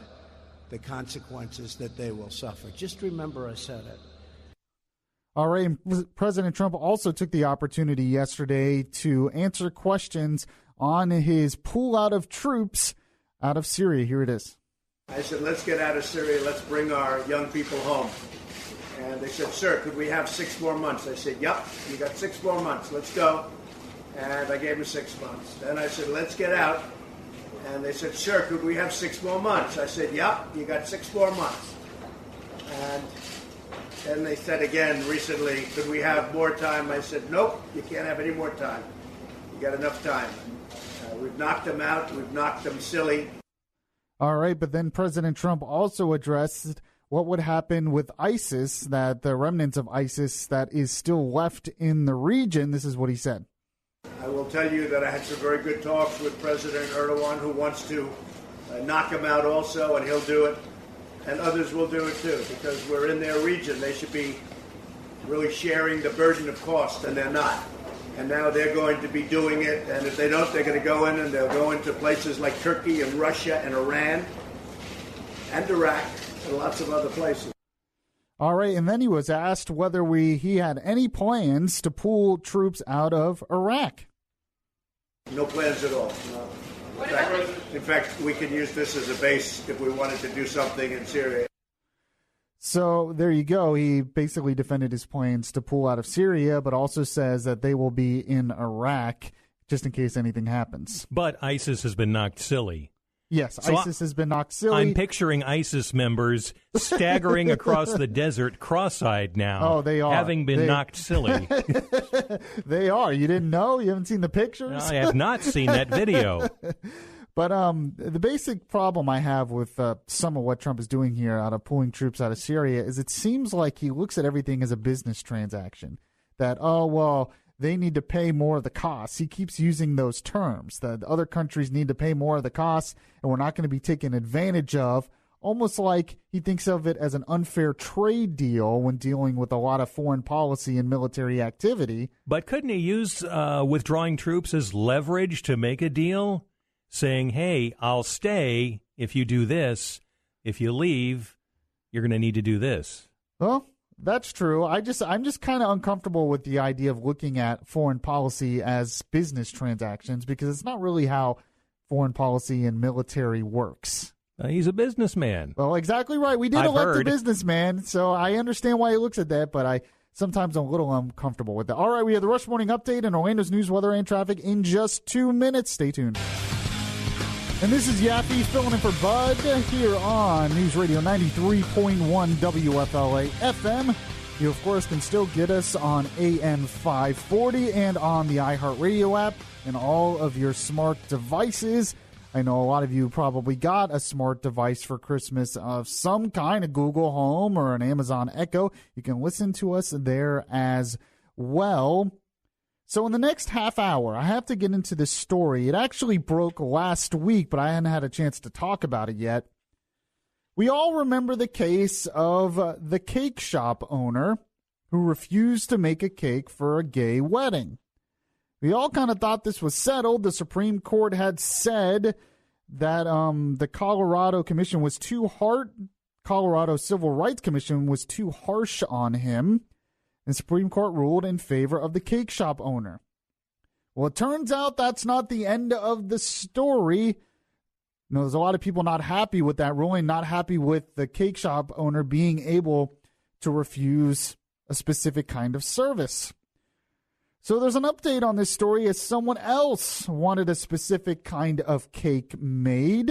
the consequences that they will suffer. Just remember I said it. All right. President Trump also took the opportunity yesterday to answer questions on his pull out of troops out of Syria. Here it is. I said, let's get out of Syria. Let's bring our young people home. And they said, sir, could we have 6 more months? I said, yep, you got 6 more months. Let's go. And I gave them 6 months. Then I said, let's get out. And they said, sir, could we have 6 more months? I said, yep, you got 6 more months. And then they said again recently, could we have more time? I said, nope, you can't have any more time. You got enough time. We've knocked them out. We've knocked them silly. All right, but then President Trump also addressed what would happen with ISIS, that the remnants of ISIS that is still left in the region. This is what he said. I will tell you that I had some very good talks with President Erdogan, who wants to knock them out also, and he'll do it. And others will do it too, because we're in their region. They should be really sharing the burden of cost, and they're not. And now they're going to be doing it, and if they don't, they're going to go in, and they'll go into places like Turkey and Russia and Iran and Iraq and lots of other places. All right, and then he was asked whether he had any plans to pull troops out of Iraq. No plans at all. No. In fact, we can use this as a base if we wanted to do something in Syria. So there you go. He basically defended his plans to pull out of Syria, but also says that they will be in Iraq just in case anything happens. But ISIS has been knocked silly. Yes, so ISIS has been knocked silly. I'm picturing ISIS members staggering across the desert cross-eyed now. Oh, they are. Having been knocked silly. They are. You didn't know? You haven't seen the pictures? No, I have not seen that video. But the basic problem I have with some of what Trump is doing here out of pulling troops out of Syria is it seems like he looks at everything as a business transaction. That, oh, well, they need to pay more of the costs. He keeps using those terms, that other countries need to pay more of the costs, and we're not going to be taken advantage of, almost like he thinks of it as an unfair trade deal when dealing with a lot of foreign policy and military activity. But couldn't he use withdrawing troops as leverage to make a deal, saying, hey, I'll stay if you do this. If you leave, you're going to need to do this? Well, that's true. I'm just kind of uncomfortable with the idea of looking at foreign policy as business transactions because it's not really how foreign policy and military works. He's a businessman. Well, exactly right. We did elect a businessman, so I understand why he looks at that, but sometimes I'm a little uncomfortable with that. All right, we have the Rush Morning Update and Orlando's news, weather, and traffic in just 2 minutes. Stay tuned. And this is Yaffee filling in for Bud here on News Radio 93.1 WFLA FM. You, of course, can still get us on AM 540 and on the iHeartRadio app and all of your smart devices. I know a lot of you probably got a smart device for Christmas of some kind, a Google Home or an Amazon Echo. You can listen to us there as well. So in the next half hour, I have to get into this story. It actually broke last week, but I hadn't had a chance to talk about it yet. We all remember the case of the cake shop owner who refused to make a cake for a gay wedding. We all kind of thought this was settled. The Supreme Court had said that the Colorado Commission was too hard. Colorado Civil Rights Commission was too harsh on him. The Supreme Court ruled in favor of the cake shop owner. Well, it turns out that's not the end of the story. You know, there's a lot of people not happy with that ruling, not happy with the cake shop owner being able to refuse a specific kind of service. So there's an update on this story as someone else wanted a specific kind of cake made,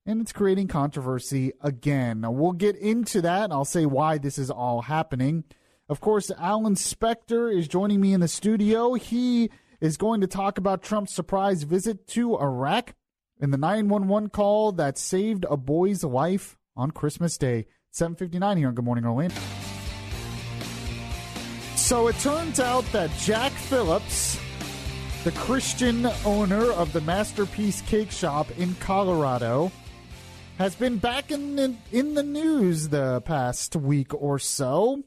and it's creating controversy again. Now, we'll get into that, and I'll say why this is all happening. Of course, Alan Spector is joining me in the studio. He is going to talk about Trump's surprise visit to Iraq and the 911 call that saved a boy's life on Christmas Day. 7:59 here on Good Morning Orlando. So it turns out that Jack Phillips, the Christian owner of the Masterpiece Cake Shop in Colorado, has been back in the news the past week or so.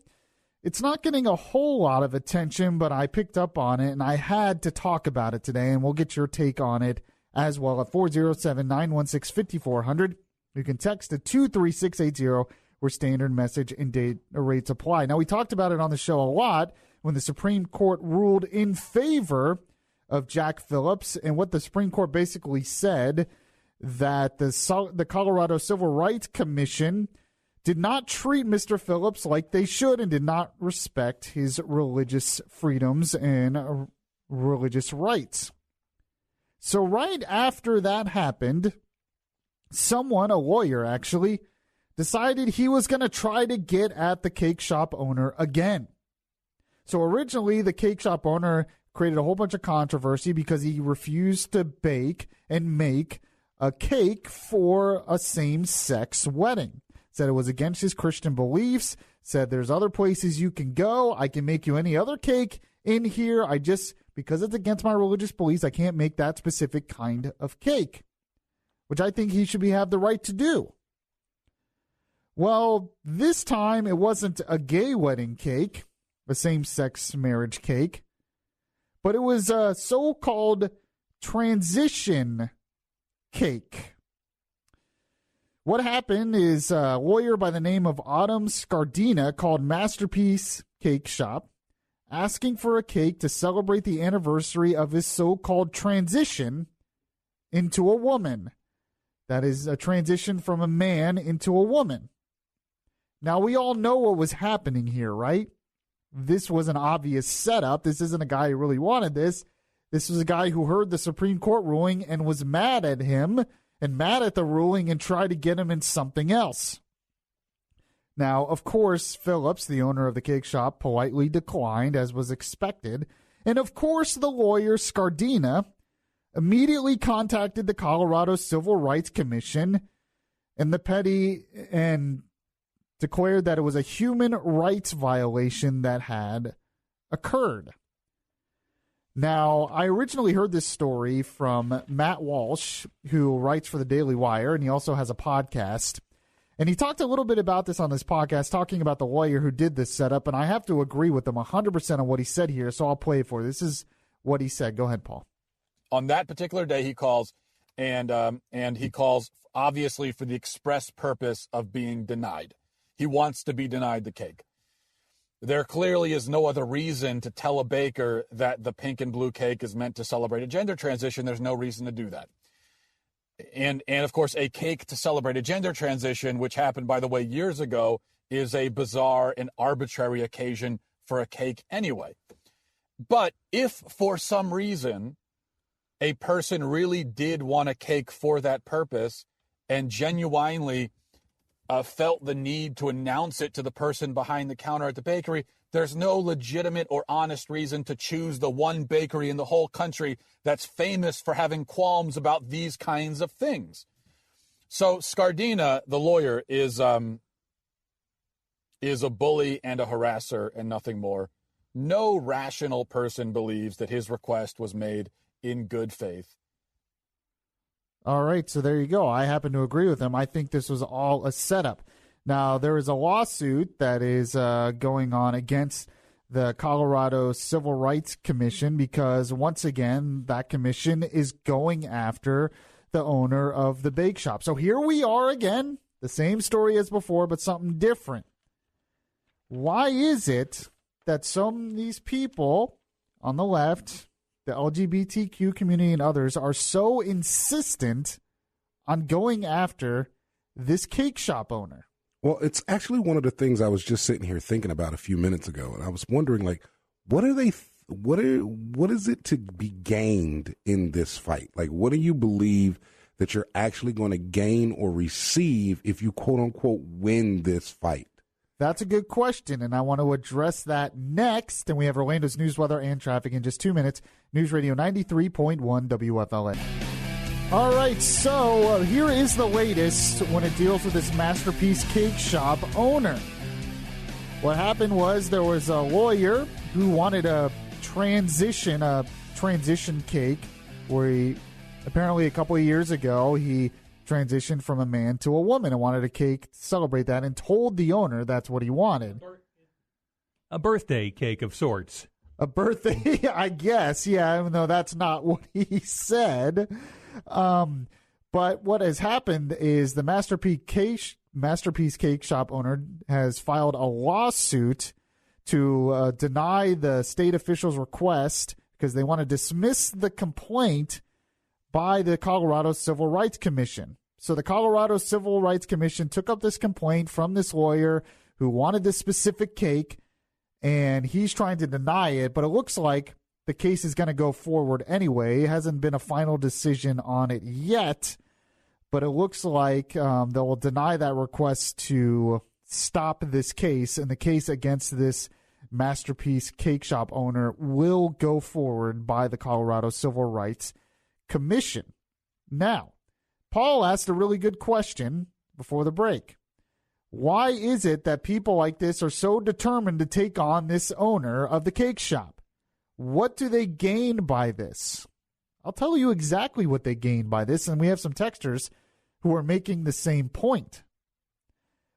It's not getting a whole lot of attention, but I picked up on it, and I had to talk about it today, and we'll get your take on it as well at 407-916-5400. You can text to 23680, where standard message and data rates apply. Now, we talked about it on the show a lot when the Supreme Court ruled in favor of Jack Phillips, and what the Supreme Court basically said, that the Colorado Civil Rights Commission did not treat Mr. Phillips like they should and did not respect his religious freedoms and religious rights. So right after that happened, someone, a lawyer actually, decided he was going to try to get at the cake shop owner again. So originally, the cake shop owner created a whole bunch of controversy because he refused to bake and make a cake for a same-sex wedding. Said it was against his Christian beliefs, said there's other places you can go. I can make you any other cake in here. Because it's against my religious beliefs, I can't make that specific kind of cake, which I think he should have the right to do. Well, this time it wasn't a gay wedding cake, a same-sex marriage cake, but it was a so-called transition cake. What happened is a lawyer by the name of Autumn Scardina called Masterpiece Cake Shop, asking for a cake to celebrate the anniversary of his so-called transition into a woman. That is a transition from a man into a woman. Now, we all know what was happening here, right? This was an obvious setup. This isn't a guy who really wanted this. This was a guy who heard the Supreme Court ruling and was mad at him and mad at the ruling and tried to get him in something else. Now, of course, Phillips, the owner of the cake shop, politely declined, as was expected. And of course, the lawyer, Scardina, immediately contacted the Colorado Civil Rights Commission and declared that it was a human rights violation that had occurred. Now, I originally heard this story from Matt Walsh, who writes for the Daily Wire, and he also has a podcast. And he talked a little bit about this on this podcast, talking about the lawyer who did this setup, and I have to agree with him 100% on what he said here, so I'll play it for you. This is what he said. Go ahead, Paul. On that particular day, he calls, and he calls, obviously, for the express purpose of being denied. He wants to be denied the cake. There clearly is no other reason to tell a baker that the pink and blue cake is meant to celebrate a gender transition. There's no reason to do that. And of course, a cake to celebrate a gender transition, which happened, by the way, years ago, is a bizarre and arbitrary occasion for a cake anyway. But if for some reason a person really did want a cake for that purpose and genuinely felt the need to announce it to the person behind the counter at the bakery, there's no legitimate or honest reason to choose the one bakery in the whole country that's famous for having qualms about these kinds of things. So Scardina, the lawyer, is a bully and a harasser and nothing more. No rational person believes that his request was made in good faith. All right, so there you go. I happen to agree with him. I think this was all a setup. Now, there is a lawsuit that is going on against the Colorado Civil Rights Commission because, once again, that commission is going after the owner of the bake shop. So here we are again, the same story as before, but something different. Why is it that some of these people on the left, the LGBTQ community and others, are so insistent on going after this cake shop owner? Well, it's actually one of the things I was just sitting here thinking about a few minutes ago, and I was wondering, like, what is it to be gained in this fight? Like, what do you believe that you're actually going to gain or receive if you, quote unquote, win this fight? That's a good question, and I want to address that next. And we have Orlando's news, weather, and traffic in just 2 minutes. News Radio 93.1 WFLA. All right, so here is the latest when it deals with this Masterpiece Cake Shop owner. What happened was there was a lawyer who wanted a transition cake where he apparently a couple of years ago he transitioned from a man to a woman and wanted a cake to celebrate that and told the owner that's what he wanted. A birthday cake of sorts. A birthday, I guess, yeah, even though that's not what he said. But what has happened is the Masterpiece Cake Shop owner has filed a lawsuit to deny the state officials' request because they want to dismiss the complaint by the Colorado Civil Rights Commission. So the Colorado Civil Rights Commission took up this complaint from this lawyer who wanted this specific cake, and he's trying to deny it, but it looks like the case is going to go forward anyway. It hasn't been a final decision on it yet, but it looks like they will deny that request to stop this case, and the case against this Masterpiece Cake Shop owner will go forward by the Colorado Civil Rights Commission. Now, Paul asked a really good question before the break. Why is it that people like this are so determined to take on this owner of the cake shop? What do they gain by this? I'll tell you exactly what they gain by this, and we have some texters who are making the same point.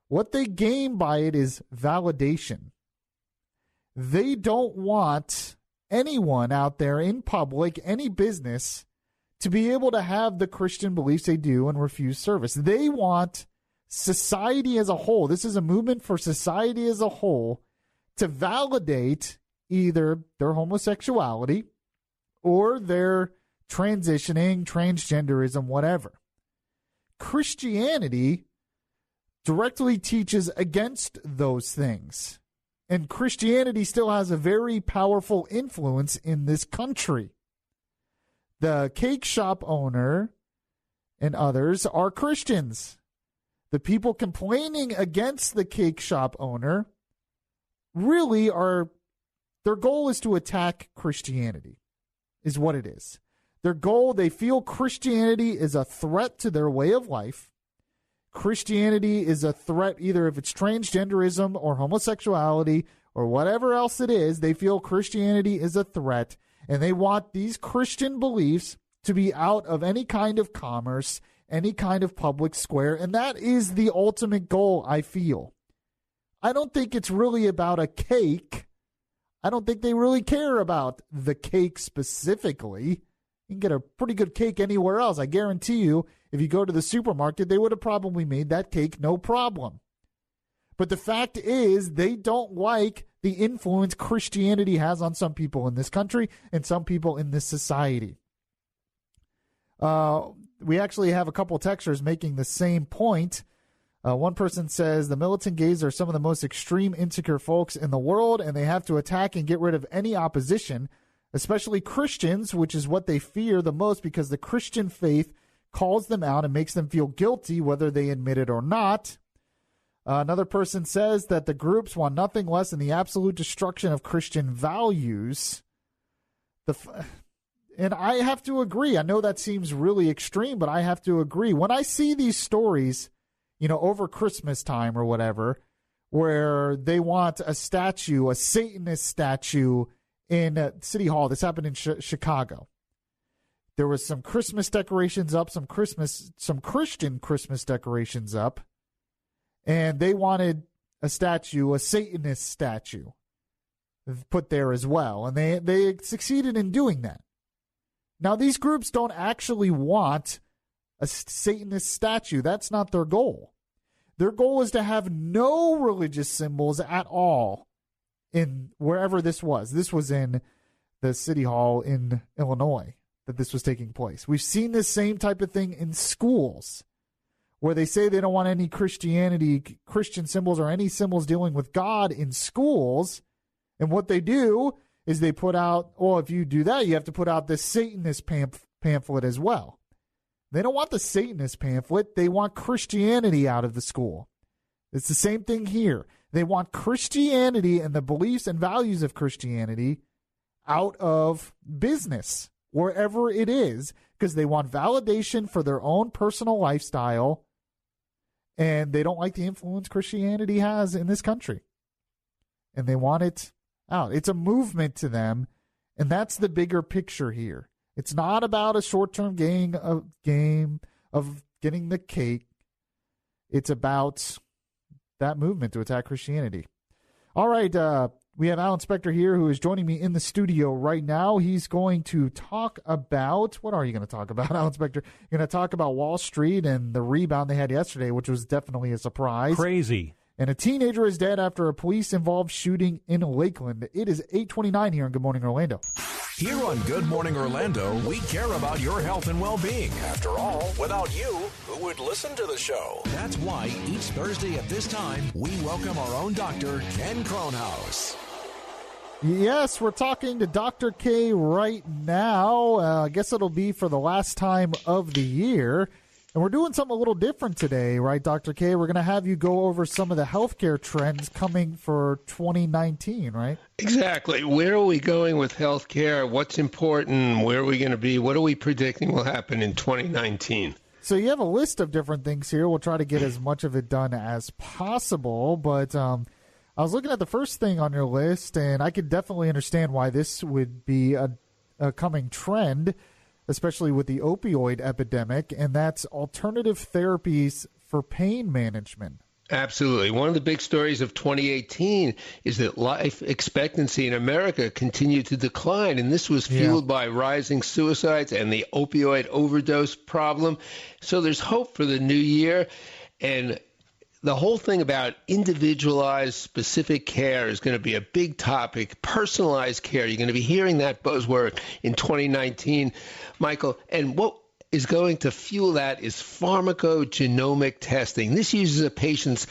What they gain by it is validation. They don't want anyone out there in public, any business, to be able to have the Christian beliefs they do and refuse service. They want society as a whole, this is a movement for society as a whole, to validate either their homosexuality or their transitioning, transgenderism, whatever. Christianity directly teaches against those things. And Christianity still has a very powerful influence in this country. The cake shop owner and others are Christians. The people complaining against the cake shop owner really are, their goal is to attack Christianity, is what it is. Their goal, they feel Christianity is a threat to their way of life. Christianity is a threat, either if it's transgenderism or homosexuality or whatever else it is, they feel Christianity is a threat, and they want these Christian beliefs to be out of any kind of commerce, any kind of public square, and that is the ultimate goal, I feel. I don't think it's really about a cake. I don't think they really care about the cake specifically. You can get a pretty good cake anywhere else. I guarantee you, if you go to the supermarket, they would have probably made that cake no problem. But the fact is, they don't like the influence Christianity has on some people in this country and some people in this society. We actually have a couple of texters making the same point. One person says, the militant gays are some of the most extreme, insecure folks in the world, and they have to attack and get rid of any opposition, especially Christians, which is what they fear the most because the Christian faith calls them out and makes them feel guilty whether they admit it or not. Another person says that the groups want nothing less than the absolute destruction of Christian values. And I have to agree. I know that seems really extreme, but I have to agree. When I see these stories, over Christmas time or whatever, where they want a statue, a Satanist statue in City Hall. This happened in Chicago. There was some Christmas decorations up, some Christian Christmas decorations up, and they wanted a statue, a Satanist statue, put there as well, and they succeeded in doing that. Now, these groups don't actually want a Satanist statue. That's not their goal. Their goal is to have no religious symbols at all in wherever this was. This was in the City Hall in Illinois that this was taking place. We've seen this same type of thing in schools where they say they don't want any Christian symbols or any symbols dealing with God in schools. And what they do is they put out, if you do that, you have to put out this Satanist pamphlet as well. They don't want the Satanist pamphlet. They want Christianity out of the school. It's the same thing here. They want Christianity and the beliefs and values of Christianity out of business, wherever it is, because they want validation for their own personal lifestyle, and they don't like the influence Christianity has in this country. And they want it out. It's a movement to them, and that's the bigger picture here. It's not about a short-term game of getting the cake. It's about that movement to attack Christianity. All right, we have Alan Spector here, who is joining me in the studio right now. He's going to talk about, what are you going to talk about, Alan Spector? You're going to talk about Wall Street and the rebound they had yesterday, which was definitely a surprise. Crazy. And a teenager is dead after a police-involved shooting in Lakeland. It is 8:29 here on Good Morning Orlando. Here on Good Morning Orlando, we care about your health and well-being. After all, without you, who would listen to the show? That's why each Thursday at this time, we welcome our own doctor, Ken Kronhaus. Yes, we're talking to Dr. K right now. I guess it'll be for the last time of the year. And we're doing something a little different today, right, Dr. K? We're going to have you go over some of the healthcare trends coming for 2019, right? Exactly. Where are we going with healthcare? What's important? Where are we going to be? What are we predicting will happen in 2019? So you have a list of different things here. We'll try to get as much of it done as possible. But I was looking at the first thing on your list, and I could definitely understand why this would be a coming trend, especially with the opioid epidemic, and that's alternative therapies for pain management. Absolutely. One of the big stories of 2018 is that life expectancy in America continued to decline, and this was fueled by rising suicides and the opioid overdose problem. So there's hope for the new year, and the whole thing about individualized specific care is going to be a big topic. Personalized care, you're going to be hearing that buzzword in 2019, Michael. And what is going to fuel that is pharmacogenomic testing. This uses a patient's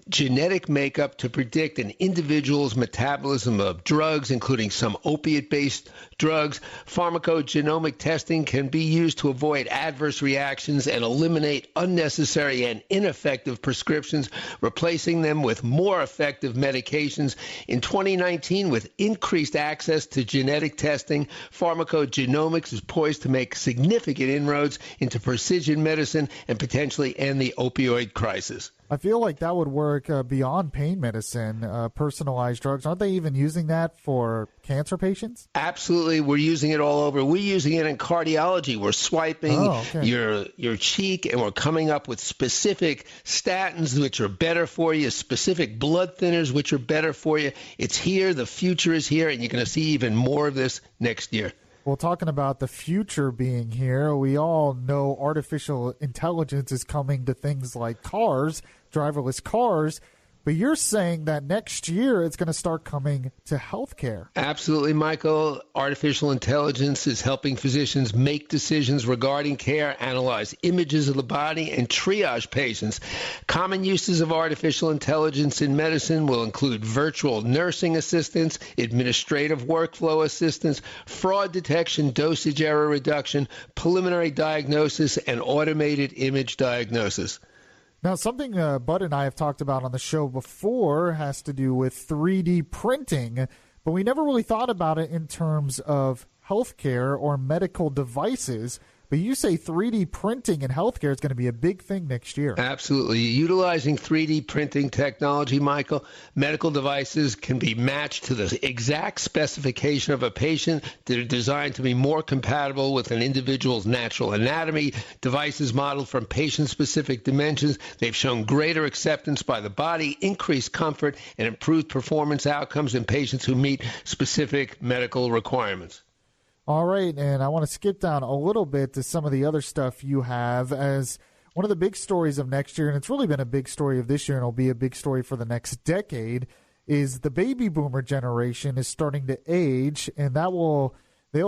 genetic makeup to predict an individual's metabolism of drugs, including some opiate-based drugs. Pharmacogenomic testing can be used to avoid adverse reactions and eliminate unnecessary and ineffective prescriptions, replacing them with more effective medications. In 2019, with increased access to genetic testing, pharmacogenomics is poised to make significant inroads into precision medicine and potentially end the opioid crisis. I feel like that would work beyond pain medicine, personalized drugs. Aren't they even using that for cancer patients? Absolutely. We're using it all over. We're using it in cardiology. We're swiping your cheek, and we're coming up with specific statins, which are better for you, specific blood thinners, which are better for you. It's here. The future is here, and you're going to see even more of this next year. Well, talking about the future being here, we all know artificial intelligence is coming to things like cars, driverless cars. But you're saying that next year it's going to start coming to healthcare. Absolutely, Michael. Artificial intelligence is helping physicians make decisions regarding care, analyze images of the body, and triage patients. Common uses of artificial intelligence in medicine will include virtual nursing assistants, administrative workflow assistance, fraud detection, dosage error reduction, preliminary diagnosis, and automated image diagnosis. Now, something Bud and I have talked about on the show before has to do with 3D printing, but we never really thought about it in terms of healthcare or medical devices. But you say 3D printing in healthcare is going to be a big thing next year. Absolutely. Utilizing 3D printing technology, Michael, medical devices can be matched to the exact specification of a patient. They're designed to be more compatible with an individual's natural anatomy. Devices modeled from patient-specific dimensions. They've shown greater acceptance by the body, increased comfort, and improved performance outcomes in patients who meet specific medical requirements. All right, and I want to skip down a little bit to some of the other stuff you have as one of the big stories of next year, and it's really been a big story of this year and it'll be a big story for the next decade, is the baby boomer generation is starting to age, and they'll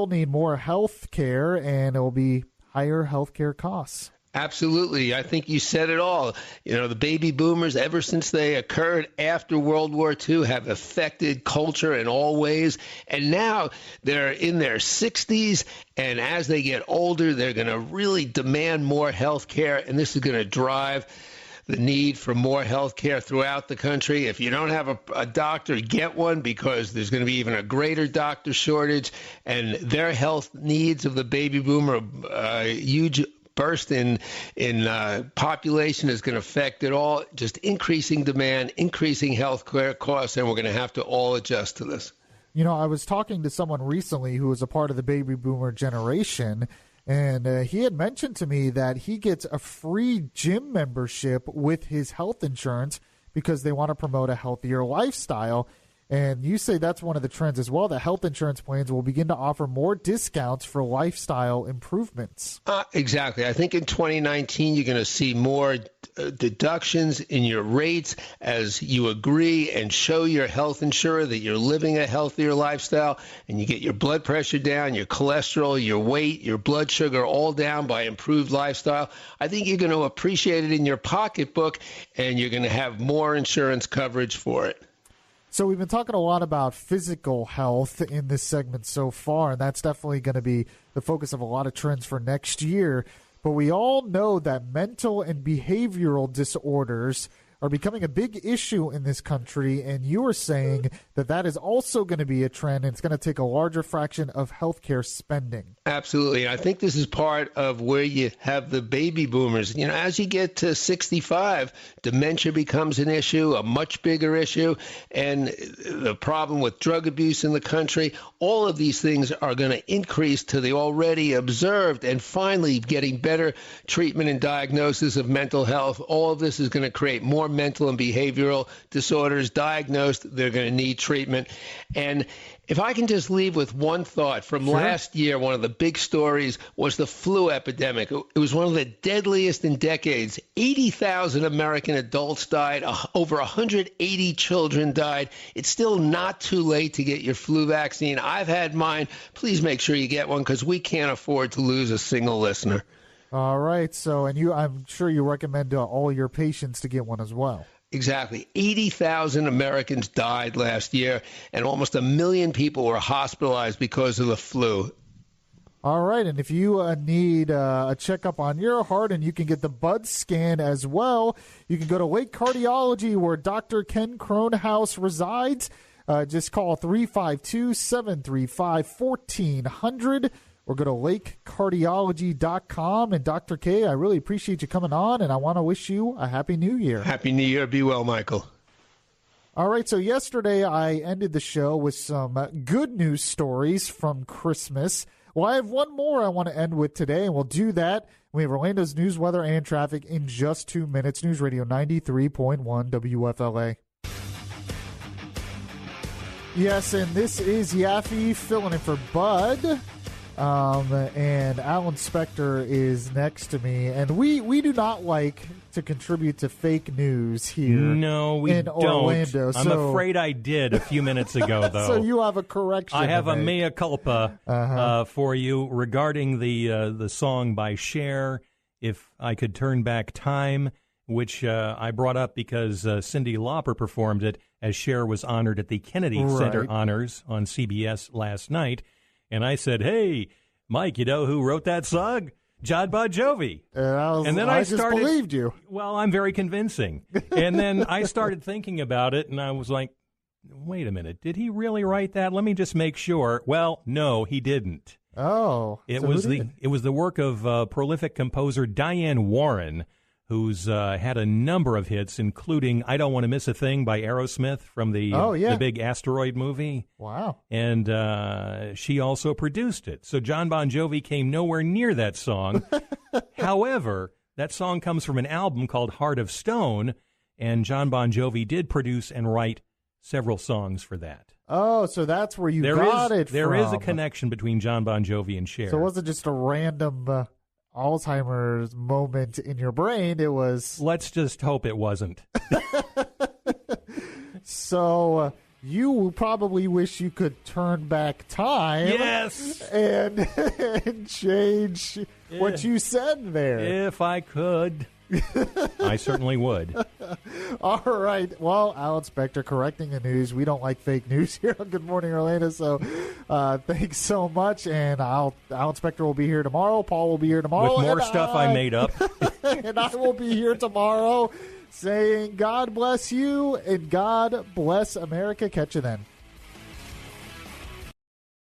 need more health care, and it will be higher health care costs. Absolutely. I think you said it all. You know, the baby boomers, ever since they occurred after World War II, have affected culture in all ways. And now they're in their 60s, and as they get older, they're going to really demand more health care, and this is going to drive the need for more health care throughout the country. If you don't have a doctor, get one, because there's going to be even a greater doctor shortage, and their health needs of the baby boomer are huge. Burst in population is going to affect it all, just increasing demand, increasing health care costs, and we're going to have to all adjust to this. I was talking to someone recently who was a part of the baby boomer generation, and he had mentioned to me that he gets a free gym membership with his health insurance because they want to promote a healthier lifestyle. And you say that's one of the trends as well, that health insurance plans will begin to offer more discounts for lifestyle improvements. Exactly. I think in 2019, you're going to see more deductions in your rates as you agree and show your health insurer that you're living a healthier lifestyle, and you get your blood pressure down, your cholesterol, your weight, your blood sugar all down by improved lifestyle. I think you're going to appreciate it in your pocketbook, and you're going to have more insurance coverage for it. So we've been talking a lot about physical health in this segment so far, and that's definitely going to be the focus of a lot of trends for next year. But we all know that mental and behavioral disorders are becoming a big issue in this country, and you are saying that that is also going to be a trend, and it's going to take a larger fraction of healthcare spending. Absolutely. I think this is part of where you have the baby boomers. As you get to 65, dementia becomes an issue, a much bigger issue, and the problem with drug abuse in the country, all of these things are going to increase to the already observed, and finally getting better treatment and diagnosis of mental health. All of this is going to create more mental and behavioral disorders diagnosed. They're going to need treatment. And if I can just leave with one thought from last year, one of the big stories was the flu epidemic. It was one of the deadliest in decades. 80,000 American adults died. Over 180 children died. It's still not too late to get your flu vaccine. I've had mine. Please make sure you get one because we can't afford to lose a single listener. All right. So, and I'm sure you recommend all your patients to get one as well. Exactly. 80,000 Americans died last year, and almost 1 million people were hospitalized because of the flu. All right. And if you need a checkup on your heart, and you can get the Bud scan as well, you can go to Lake Cardiology, where Dr. Ken Kronhaus resides. Just call 352-735-1400. Or go to lakecardiology.com. And Dr. K, I really appreciate you coming on, and I want to wish you a Happy New Year. Happy New Year. Be well, Michael. All right, so yesterday I ended the show with some good news stories from Christmas. Well, I have one more I want to end with today, and we'll do that. We have Orlando's news, weather, and traffic in just 2 minutes. News Radio 93.1 WFLA. Yes, and this is Yaffee filling in for Bud. And Alan Spector is next to me, and we do not like to contribute to fake news here. No, we in don't. Orlando. I'm afraid I did a few minutes ago, though. So you have a correction. I have to a make. mea culpa for you regarding the song by Cher, "If I Could Turn Back Time," which I brought up because Cyndi Lauper performed it as Cher was honored at the Kennedy Center Honors on CBS last night. And I said, "Hey, Mike, you know who wrote that song? John Bon Jovi." And then I just believed you. Well, I'm very convincing. And then I started thinking about it, and I was like, wait a minute. Did he really write that? Let me just make sure. Well, no, he didn't. Oh. It was the work of prolific composer Diane Warren, who's had a number of hits, including "I Don't Want to Miss a Thing" by Aerosmith from the big asteroid movie. Wow. And she also produced it. So John Bon Jovi came nowhere near that song. However, that song comes from an album called Heart of Stone, and John Bon Jovi did produce and write several songs for that. Oh, so that's where you got it from. There is a connection between John Bon Jovi and Cher. So it wasn't just a random Alzheimer's moment in your brain. It was... Let's just hope it wasn't. So you probably wish you could turn back time. Yes. And change what you said there. If I could. I certainly would. All right. Well, Alan Spector correcting the news. We don't like fake news here on Good Morning Orlando, so thanks so much. And Alan Spector will be here tomorrow. Paul will be here tomorrow. With more stuff I made up. And I will be here tomorrow saying God bless you and God bless America. Catch you then.